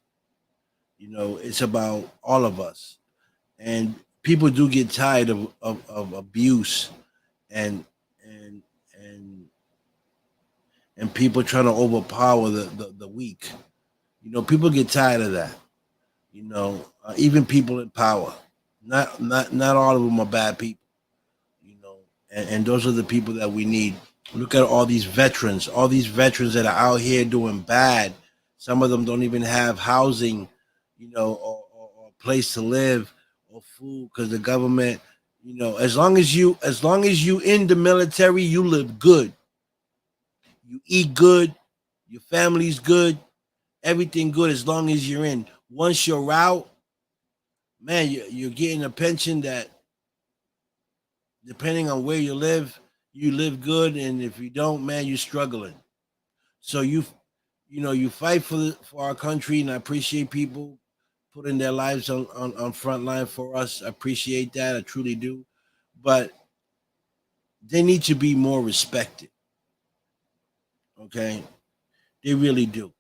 it's about all of us. And people do get tired of abuse, and and and and people trying to overpower the weak. People get tired of that. Even people in power. Not all of them are bad people. And those are the people that we need Look at all these veterans that are out here doing bad. Some of them don't even have housing, or place to live or food because the government, as long as you in the military, you live good, you eat good, your family's good, everything good as long as you're in. Once you're out, man, you're getting a pension that, depending on where you live good, and if you don't, man, you're struggling. So you fight for our country, and I appreciate people putting their lives on front line for us. I appreciate that, I truly do. But they need to be more respected. Okay, they really do.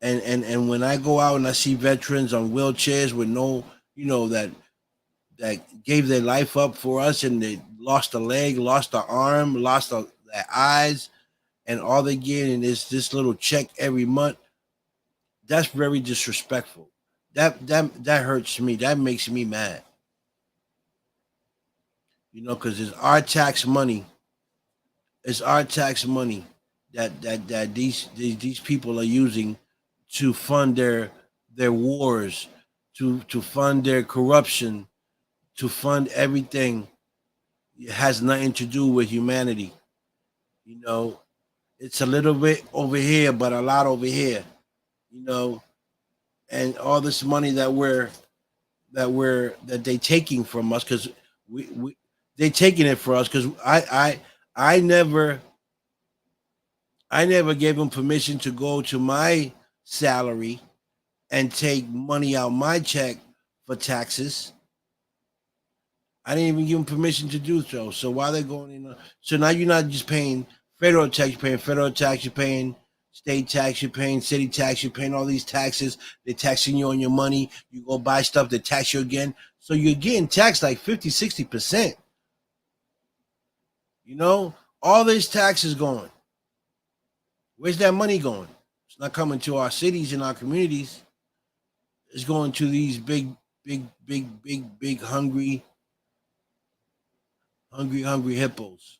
And when I go out and I see veterans on wheelchairs with no, that gave their life up for us, and they lost a leg, lost an arm, their eyes, and all they getting is this little check every month. That's very disrespectful. That hurts me. That makes me mad. Because it's our tax money. It's our tax money that these people are using to fund their wars, to fund their corruption, to fund everything. It has nothing to do with humanity. You know, it's a little bit over here, but a lot over here. You know, and all this money that they taking from us, because we they taking it for us, because I never gave them permission to go to my salary and take money out my check for taxes. I didn't even give them permission to do so. So why they going in? So now you're not just paying federal tax, you're paying federal tax, you're paying state tax, you're paying city tax, you're paying all these taxes. They're taxing you on your money. You go buy stuff, they tax you again. So you're getting taxed like 50, 60%. All this tax is going. Where's that money going? It's not coming to our cities and our communities. It's going to these big, big, big, big, big, hungry hippos.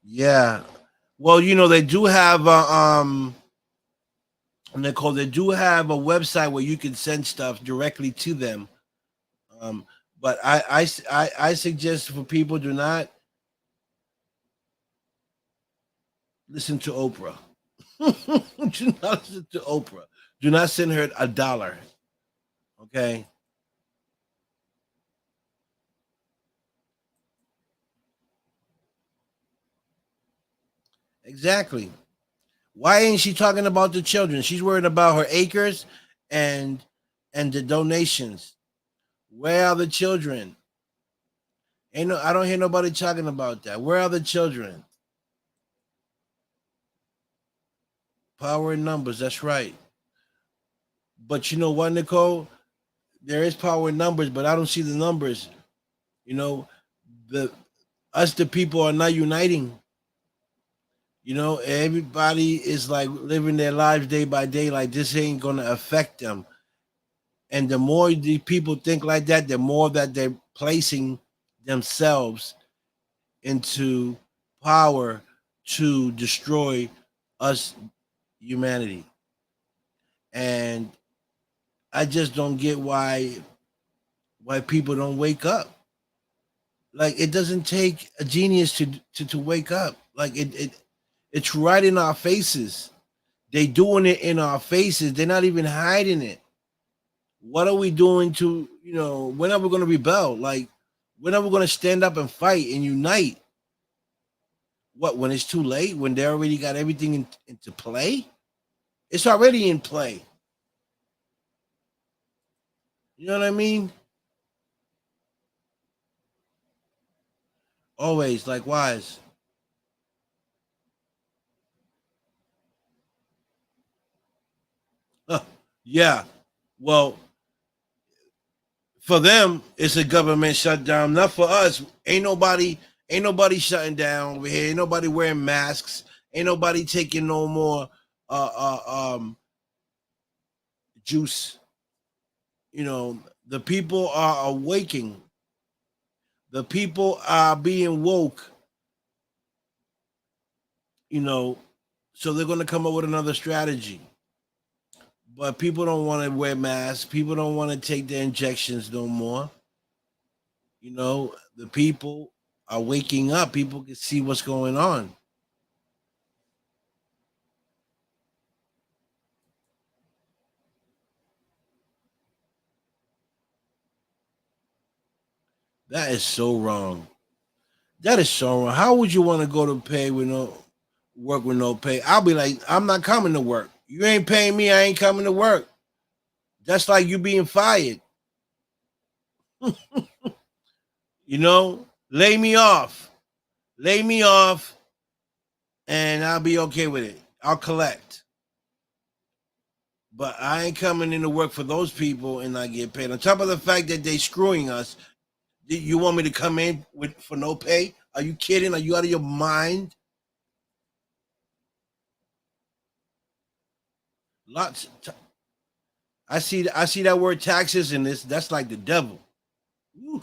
Yeah. Well, they do have Nicole, they do have a website where you can send stuff directly to them. Um, but I suggest for people, do not listen to Oprah. Do not listen to Oprah. Do not send her $1. Okay. Exactly. Why ain't she talking about the children? She's worried about her acres and the donations. Where are the children? I don't hear nobody talking about that. Where are the children? Power in numbers, that's right. But you know what, Nicole? There is power in numbers, but I don't see the numbers. You know, the the people are not uniting. Everybody is like living their lives day by day, like this ain't gonna affect them. And the more the people think like that, the more that they're placing themselves into power to destroy us, humanity. And I just don't get why people don't wake up. Like, it doesn't take a genius to wake up. Like, it's right in our faces. They doing it in our faces. They're not even hiding it. What are we doing to, when are we going to rebel? Like, when are we going to stand up and fight and unite? What, when it's too late? When they already got everything into play? It's already in play. You know what I mean? Always, like, wise. Huh. Yeah. Well, for them, it's a government shutdown. Not for us. Ain't nobody shutting down over here. Ain't nobody wearing masks. Ain't nobody taking no more uh uh um juice. You know, the people are awaking. The people are being woke. You know, so they're going to come up with another strategy. But people don't want to wear masks. People don't want to take their injections no more. You know, the people are waking up. People can see what's going on. That is so wrong. That is so wrong. How would you want to go to pay with no work with no pay? I'll be like, I'm not coming to work. You ain't paying me, I ain't coming to work. That's like you being fired. You know, lay me off. Lay me off and I'll be okay with it. I'll collect. But I ain't coming into work for those people and not get paid. On top of the fact that they screwing us, you want me to come in with for no pay? Are you kidding? Are you out of your mind? Lots. I see that word taxes in this. That's like the devil. Ooh,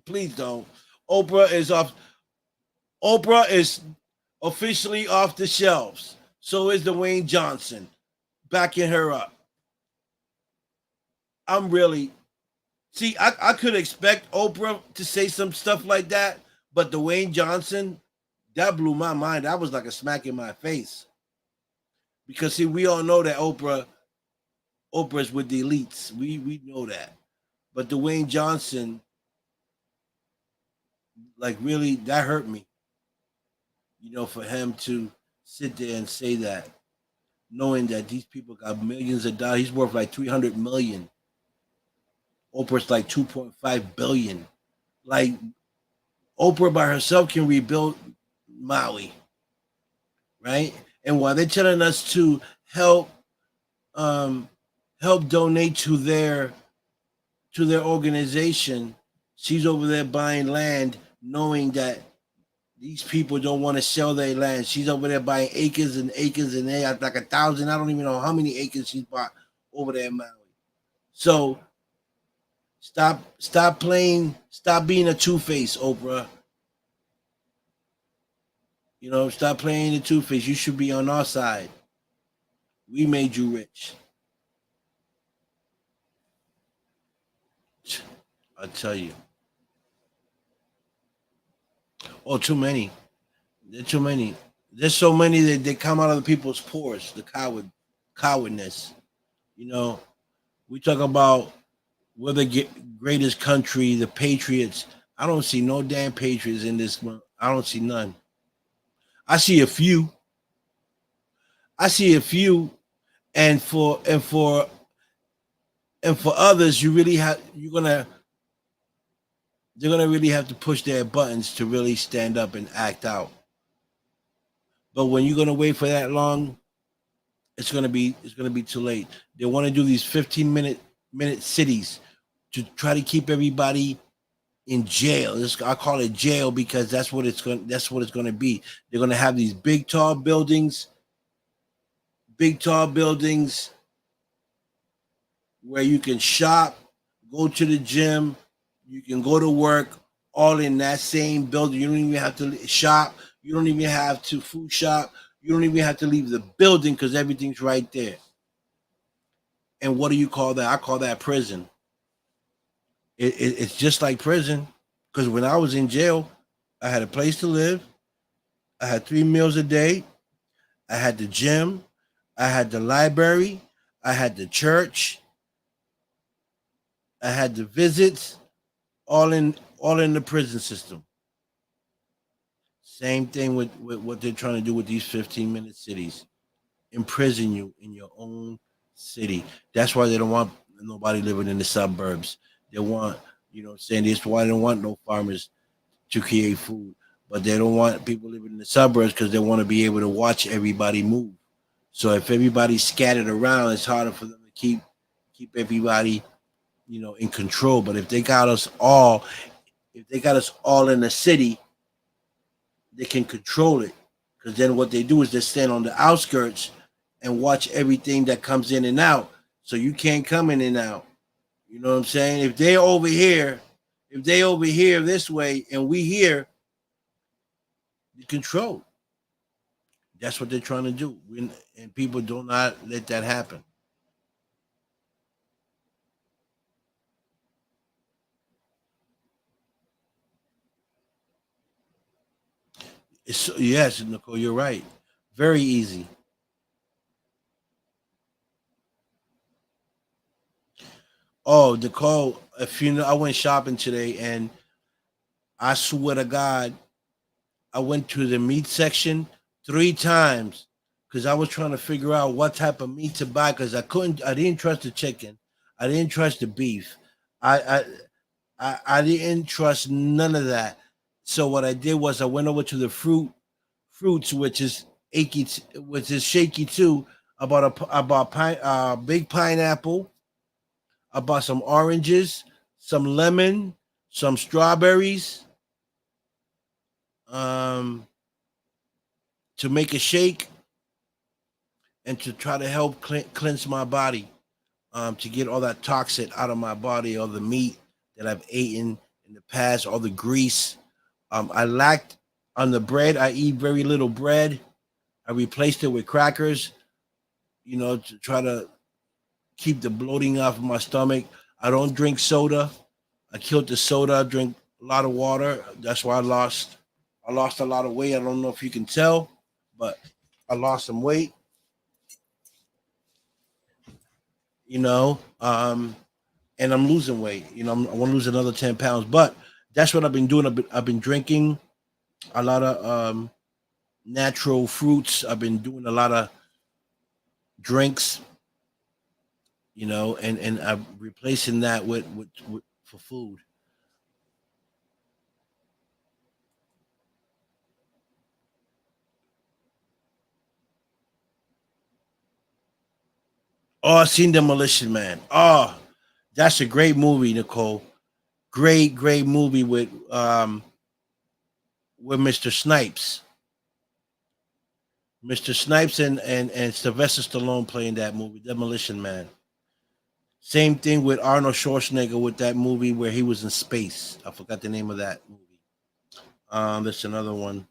please don't. Oprah is off. Oprah is officially off the shelves. So is Dwayne Johnson backing her up. I'm really see. I could expect Oprah to say some stuff like that, but Dwayne Johnson, that blew my mind. That was like a smack in my face. Because see, we all know that Oprah's with the elites. We know that. But Dwayne Johnson, like really, that hurt me. You know, for him to sit there and say that, knowing that these people got millions of dollars. He's worth like 300 million. Oprah's like 2.5 billion. Like Oprah by herself can rebuild Maui, right? And while they're telling us to help um help donate to their organization, she's over there buying land, knowing that these people don't want to sell their land. She's over there buying acres and acres, and they have like 1,000. I don't even know how many acres she's bought over there in Maui. So stop playing, stop being a two face, Oprah. You know, stop playing the two face. You should be on our side. We made you rich. I tell you. Oh, too many. There's too many. There's so many that they come out of the people's pores. The cowardness. You know, we talk about we're the greatest country, the patriots. I don't see no damn patriots in this one. I don't see none. I see a few. I see a few, and for others, they're gonna really have to push their buttons to really stand up and act out. But when you're gonna wait for that long, it's gonna be too late. They want to do these 15-minute cities to try to keep everybody in jail. I call it jail because that's what it's going to be. They're going to have these big tall buildings where you can shop, go to the gym, you can go to work all in that same building. You don't even have to shop, you don't even have to food shop, you don't even have to leave the building because everything's right there. And what do you call that? I call that prison. It's just like prison because when I was in jail, I had a place to live. I had 3 meals a day. I had the gym. I had the library. I had the church. I had the visits. All in the prison system. Same thing with what they're trying to do with these 15-minute cities. Imprison you in your own city. That's why they don't want nobody living in the suburbs. They want, saying this why they don't want no farmers to create food. But they don't want people living in the suburbs because they want to be able to watch everybody move. So if everybody's scattered around, it's harder for them to keep everybody, in control. But if they got us all in the city, they can control it. Because then what they do is they stand on the outskirts and watch everything that comes in and out. So you can't come in and out. You know what I'm saying? If they over here this way and we here, you control. That's what they're trying to do. And people do not let that happen. Yes, Nicole, you're right. Very easy. Oh, Nicole, if you know, I went shopping today, and I swear to God, I went to the meat section 3 times because I was trying to figure out what type of meat to buy because I didn't trust the chicken, I didn't trust the beef, I, I, I didn't trust none of that. So what I did was I went over to the fruits, which is which is shaky too. About big pineapple, about some oranges, some lemon, some strawberries, um, to make a shake and to try to help cleanse my body, to get all that toxin out of my body, all the meat that I've eaten in the past, all the grease. I lacked on the bread. I eat very little bread. I replaced it with crackers, to try to keep the bloating off of my stomach. I don't drink soda. I killed the soda. I drink a lot of water. That's why I lost a lot of weight. I don't know if you can tell, but I lost some weight. You know, um, and I'm losing weight. I want to lose another 10 pounds, but that's what I've been doing. I've been drinking a lot of natural fruits. I've been doing a lot of drinks, and I'm replacing that with for food. Oh, I seen Demolition Man. Oh, that's a great movie, Nicole. Great movie with Mr. Snipes. Mr. Snipes and Sylvester Stallone playing that movie, Demolition Man. Same thing with Arnold Schwarzenegger with that movie where he was in space. I forgot the name of that movie. That's another one.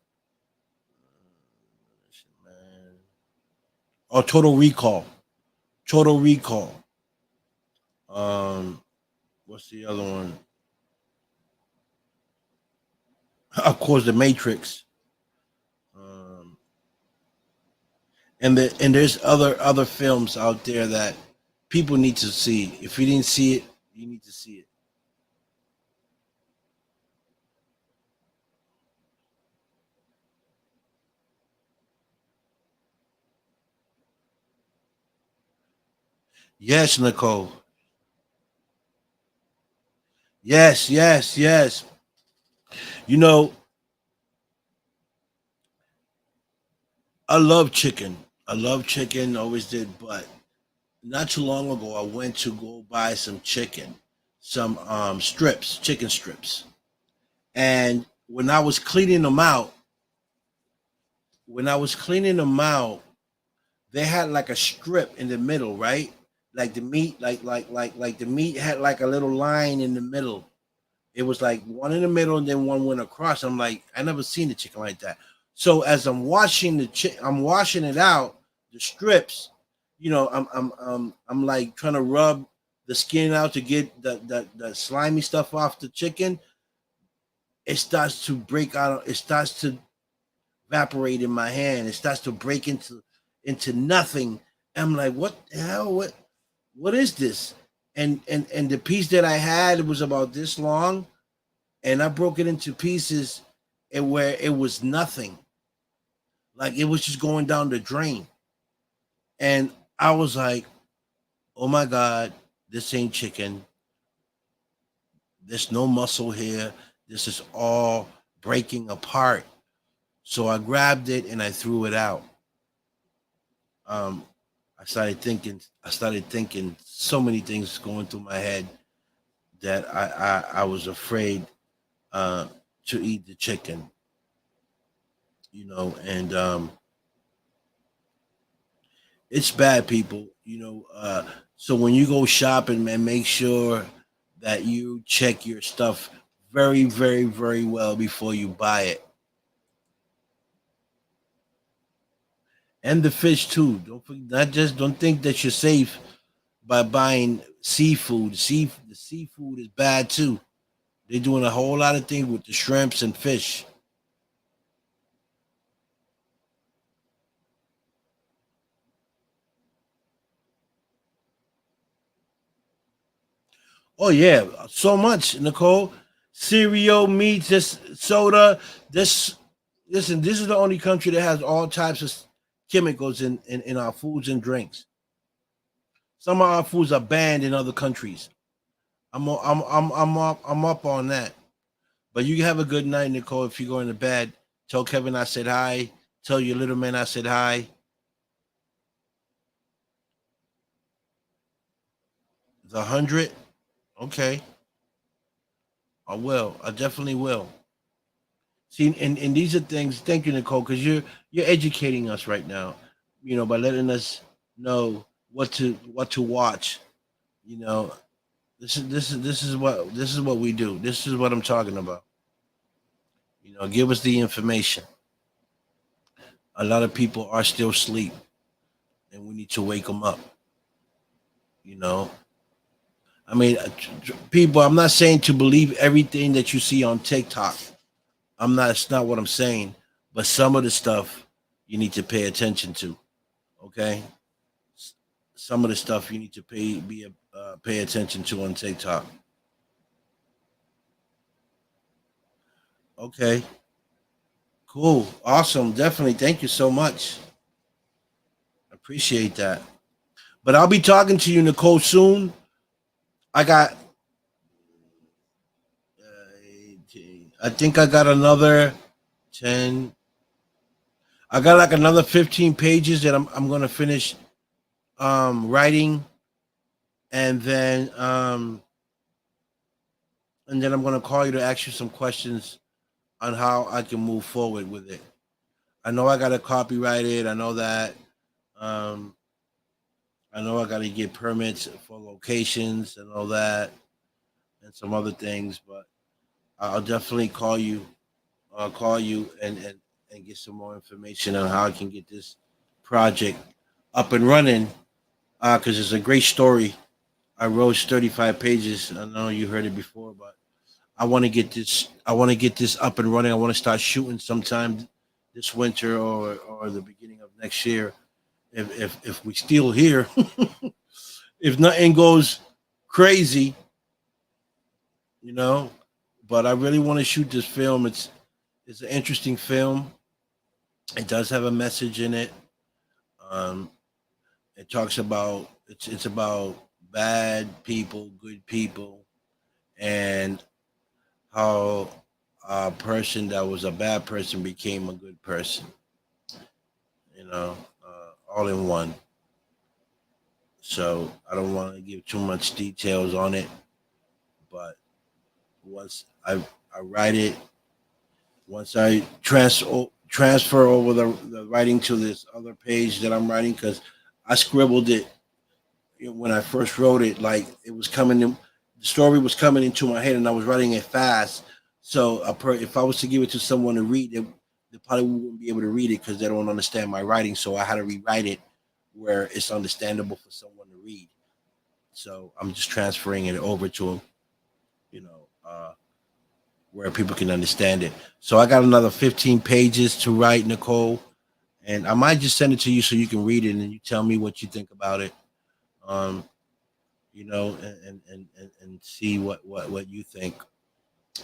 Oh, Total Recall. Total Recall. Um, what's the other one? Of course, The Matrix. Um, and there's other films out there that people need to see. If you didn't see it, you need to see it. Yes, Nicole. Yes, yes, yes. You know, I love chicken. I love chicken, always did, but not too long ago I went to go buy some chicken, some strips, chicken strips. And when I was cleaning them out, they had like a strip in the middle, right? Like the meat, like the meat had like a little line in the middle. It was like one in the middle and then one went across. I'm like, I never seen a chicken like that. So as I'm washing it out, the strips. I'm like trying to rub the skin out to get the slimy stuff off the chicken. It starts to break out. It starts to evaporate in my hand. It starts to break into nothing. I'm like, what the hell? What is this? And the piece that I had, it was about this long, and I broke it into pieces, and where it was nothing, like it was just going down the drain. And I was like, "Oh my god, this ain't chicken. There's no muscle here. This is all breaking apart." So I grabbed it and I threw it out. Um, I started thinking so many things going through my head that I was afraid uh, to eat the chicken, and It's bad, people. So when you go shopping, man, make sure that you check your stuff very, very, very well before you buy it. And the fish too. Not just don't think that you're safe by buying seafood. The seafood is bad too. They're doing a whole lot of things with the shrimps and fish. Oh yeah, so much, Nicole. Cereal, meats, this soda. This Listen. This is the only country that has all types of chemicals in our foods and drinks. Some of our foods are banned in other countries. I'm up on that. But you have a good night, Nicole. If you're going to bed, tell Kevin I said hi. Tell your little man I said hi. The 100. Okay, I will. I definitely will. See, and these are things. Thank you, Nicole, because you're educating us right now. By letting us know what to watch. You know, this is what we do. This is what I'm talking about. Give us the information. A lot of people are still asleep, and we need to wake them up. You know, I mean, people. I'm not saying to believe everything that you see on TikTok. I'm not. It's not what I'm saying. But some of the stuff you need to pay attention to. Okay, some of the stuff you need to pay attention to on TikTok. Okay, cool, awesome, definitely. Thank you so much. Appreciate that. But I'll be talking to you, Nicole, soon. I got. I think I got another 10. I got like another 15 pages that I'm gonna finish writing, and then I'm gonna call you to ask you some questions on how I can move forward with it. I know I gotta copyright it. I know that. Um, I know I gotta get permits for locations and all that, and some other things. But I'll definitely call you. I'll call you and get some more information on how I can get this project up and running. Because it's a great story. I wrote 35 pages. I know you heard it before, but I want to get this. I want to get this up and running. I want to start shooting sometime this winter or the beginning of next year. If we still here, if nothing goes crazy, you know. But I really want to shoot this film. It's an interesting film. It does have a message in it. Um, it talks about it's about bad people, good people, and how a person that was a bad person became a good person. All in one. So I don't want to give too much details on it, but once I write it, once I transfer over the writing to this other page that I'm writing, because I scribbled it when I first wrote it, like it was coming in, the story was coming into my head, and I was writing it fast. So if I was to give it to someone to read, they probably wouldn't be able to read it because they don't understand my writing. So I had to rewrite it where it's understandable for someone to read. So I'm just transferring it over to them, you know, where people can understand it. So I got another 15 pages to write, Nicole, and I might just send it to you so you can read it and you tell me what you think about it. Um, and see what you think.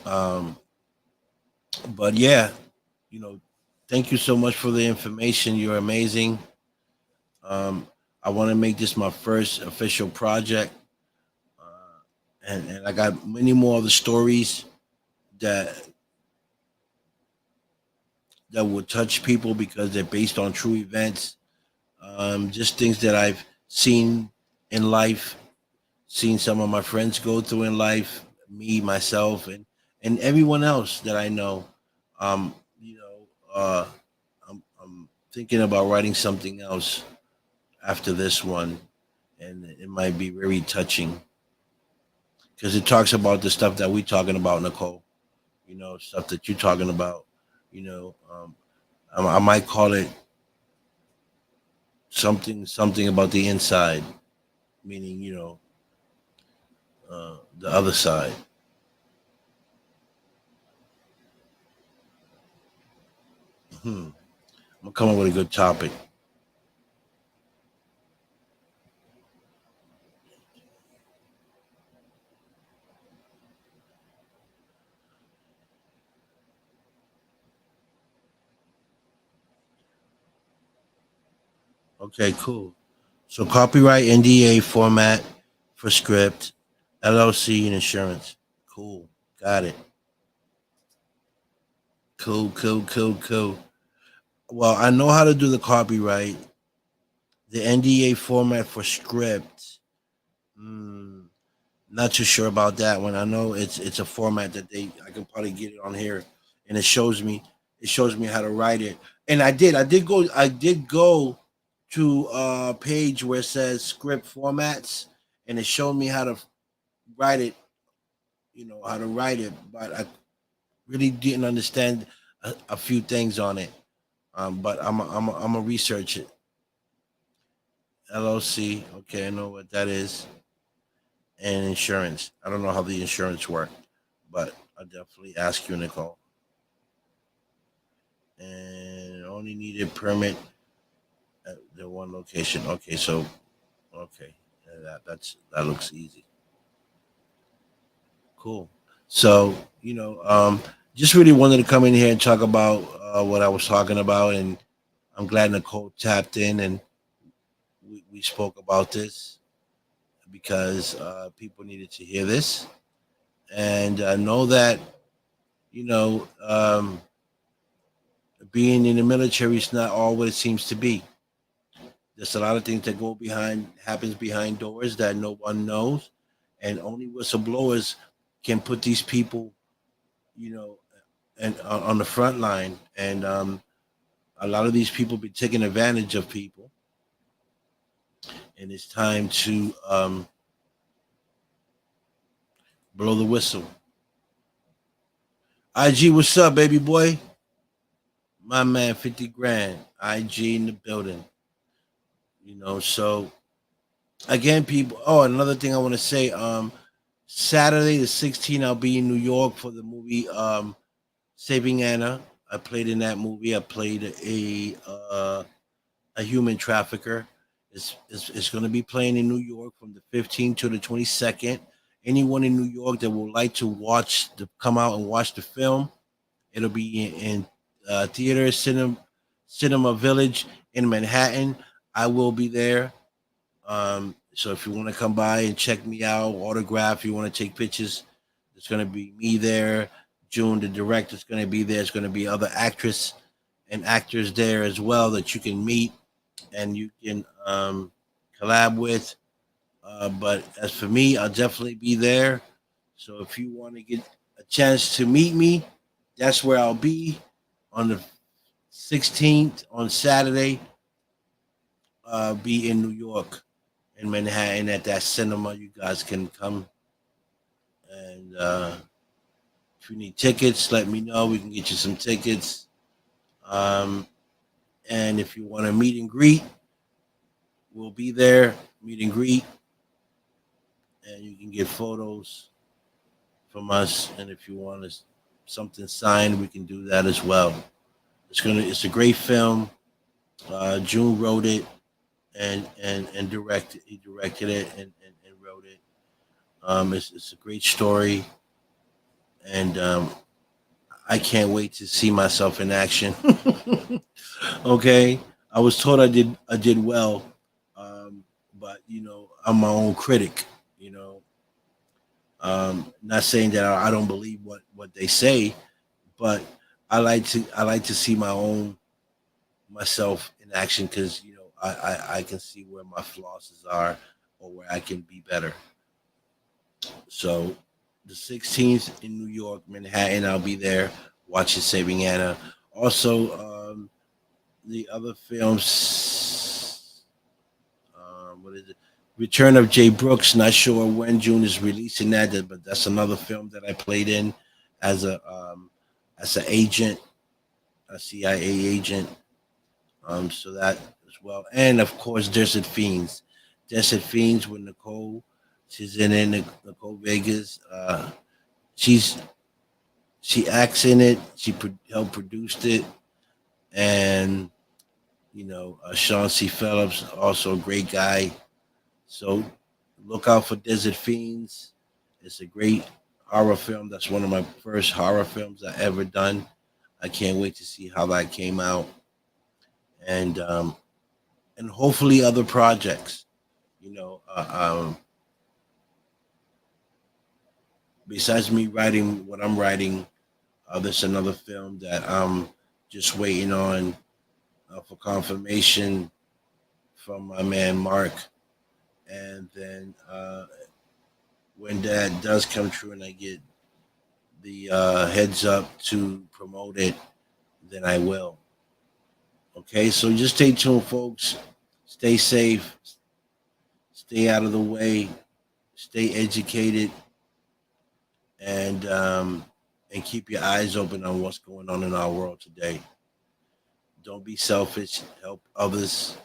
Um, but yeah, you know, thank you so much for the information. You're amazing. Um, I want to make this my first official project, and I got many more of the stories that that will touch people because they're based on true events. Just things that I've seen in life, seen some of my friends go through in life, me, myself, and everyone else that I know. Um, you know, I'm thinking about writing something else after this one, and it might be very touching because it talks about the stuff that we talking about, Nicole. Stuff that you're talking about. You know, I might call it something about the inside, meaning the other side. I'm gonna come up with a good topic. Okay, cool. So copyright NDA format for script, LLC and insurance. Cool. Got it. Cool, cool, cool, cool. Well, I know how to do the copyright, the NDA format for script. Mm, not too sure about that one. I know it's a format that I can probably get it on here, and it shows me how to write it. And I did go to a page where it says script formats, and it showed me how to write it. How to write it, but I really didn't understand a few things on it. But I'm a research it. LLC. Okay, I know what that is. And insurance. I don't know how the insurance work, but I'll definitely ask you, Nicole. And only needed permit at the one location. Okay, so okay, that looks easy. Cool. So just really wanted to come in here and talk about what I was talking about, and I'm glad Nicole tapped in and we spoke about this because people needed to hear this and know that you know being in the military is not all what it seems to be. There's a lot of things that happens behind doors that no one knows, and only whistleblowers can put these people, you know, and on the front line. And a lot of these people be taking advantage of people, and it's time to blow the whistle. IG, what's up, baby boy? My man, 50 grand. IG in the building. So again, people. Oh, another thing I want to say. Saturday the 16th, I'll be in New York for the movie Saving Anna. I played in that movie. I played a human trafficker. It's going to be playing in New York from the 15th to the 22nd. Anyone in New York that would like to come out and watch the film, it'll be in theater cinema village in Manhattan. I will be there. So if you want to come by and check me out, autograph, you want to take pictures, it's going to be me there. June, the director, is going to be there. There's going to be other actress and actors there as well that you can meet and you can collab with. But as for me, I'll definitely be there. So if you want to get a chance to meet me, that's where I'll be on the 16th on Saturday. Be in New York, in Manhattan at that cinema. You guys can come and if you need tickets, let me know. We can get you some tickets. Um, and if you want to meet and greet, we'll be there. Meet and greet, and you can get photos from us. And if you want something signed, we can do that as well. It's a great film. June wrote it and directed. He directed it and wrote it. It's a great story, and I can't wait to see myself in action. Okay, I was told I did well, but I'm my own critic. Not saying that I don't believe what they say, but I like to see myself in action because I can see where my flaws are or where I can be better. So the 16th in New York, Manhattan, I'll be there watching Saving Anna. Also, the other films, what is it? Return of Jay Brooks. Not sure when June is releasing that, but that's another film that I played in as a as an agent, a CIA agent. So that as well, and of course, Desert Fiends. Desert Fiends with Nicole. She's in it. Nicole Vegas. She's she acts in it. She helped produced it, and Sean C. Phillips, also a great guy. So look out for Desert Fiends. It's a great horror film. That's one of my first horror films I ever done. I can't wait to see how that came out, and hopefully other projects. You know, besides me writing what I'm writing, there's another film that I'm just waiting on for confirmation from my man Mark, and then when that does come true and I get the heads up to promote it, then I will. Okay, so just stay tuned, folks. Stay safe, stay out of the way, stay educated, and keep your eyes open on what's going on in our world today. Don't be selfish. Help others.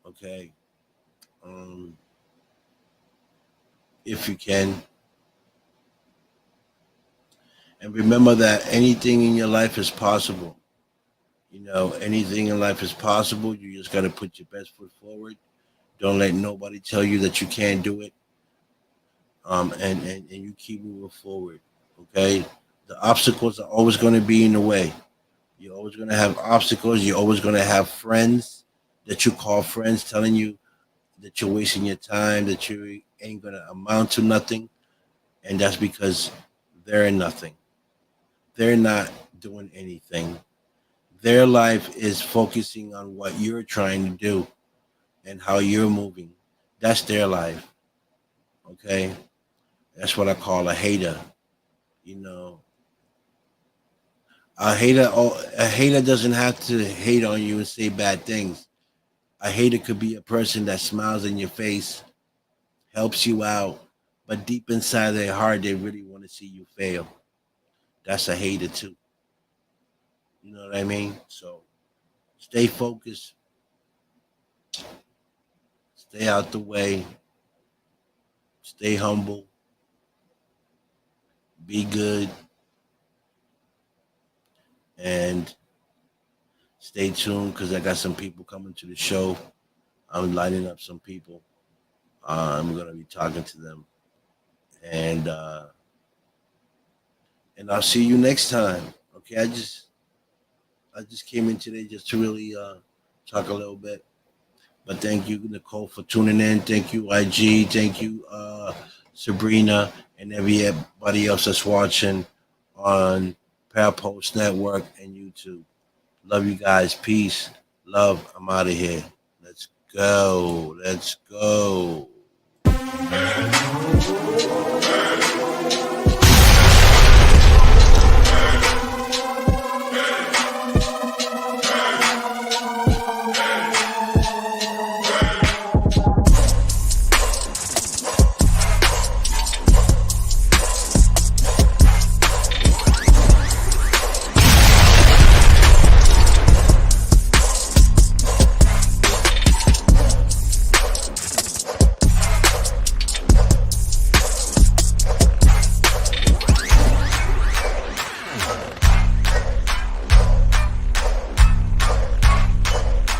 Okay, um, if you can, and remember that anything in your life is possible. Anything in life is possible. You just got to put your best foot forward. Don't let nobody tell you that you can't do it. And you keep moving forward. Okay, the obstacles are always going to be in the way. You're always going to have obstacles. You're always going to have friends that you call friends telling you that you're wasting your time, that you ain't going to amount to nothing. And that's because they're nothing. They're not doing anything. Their life is focusing on what you're trying to do and how you're moving. That's their life. Okay. That's what I call a hater. You know, a hater doesn't have to hate on you and say bad things. A hater could be a person that smiles in your face, helps you out, but deep inside their heart, they really want to see you fail. That's a hater too. You know what I mean? So stay focused, stay out the way, stay humble, be good, and stay tuned because I got some people coming to the show. I'm lining up some people. I'm gonna be talking to them, and and I'll see you next time. Okay, I just came in today just to really talk a little bit. But thank you, Nicole, for tuning in. Thank you, IG. Thank you, Sabrina, and everybody else that's watching on Parapost Network and YouTube. Love you guys. Peace. Love. I'm out of here. Let's go. Let's go.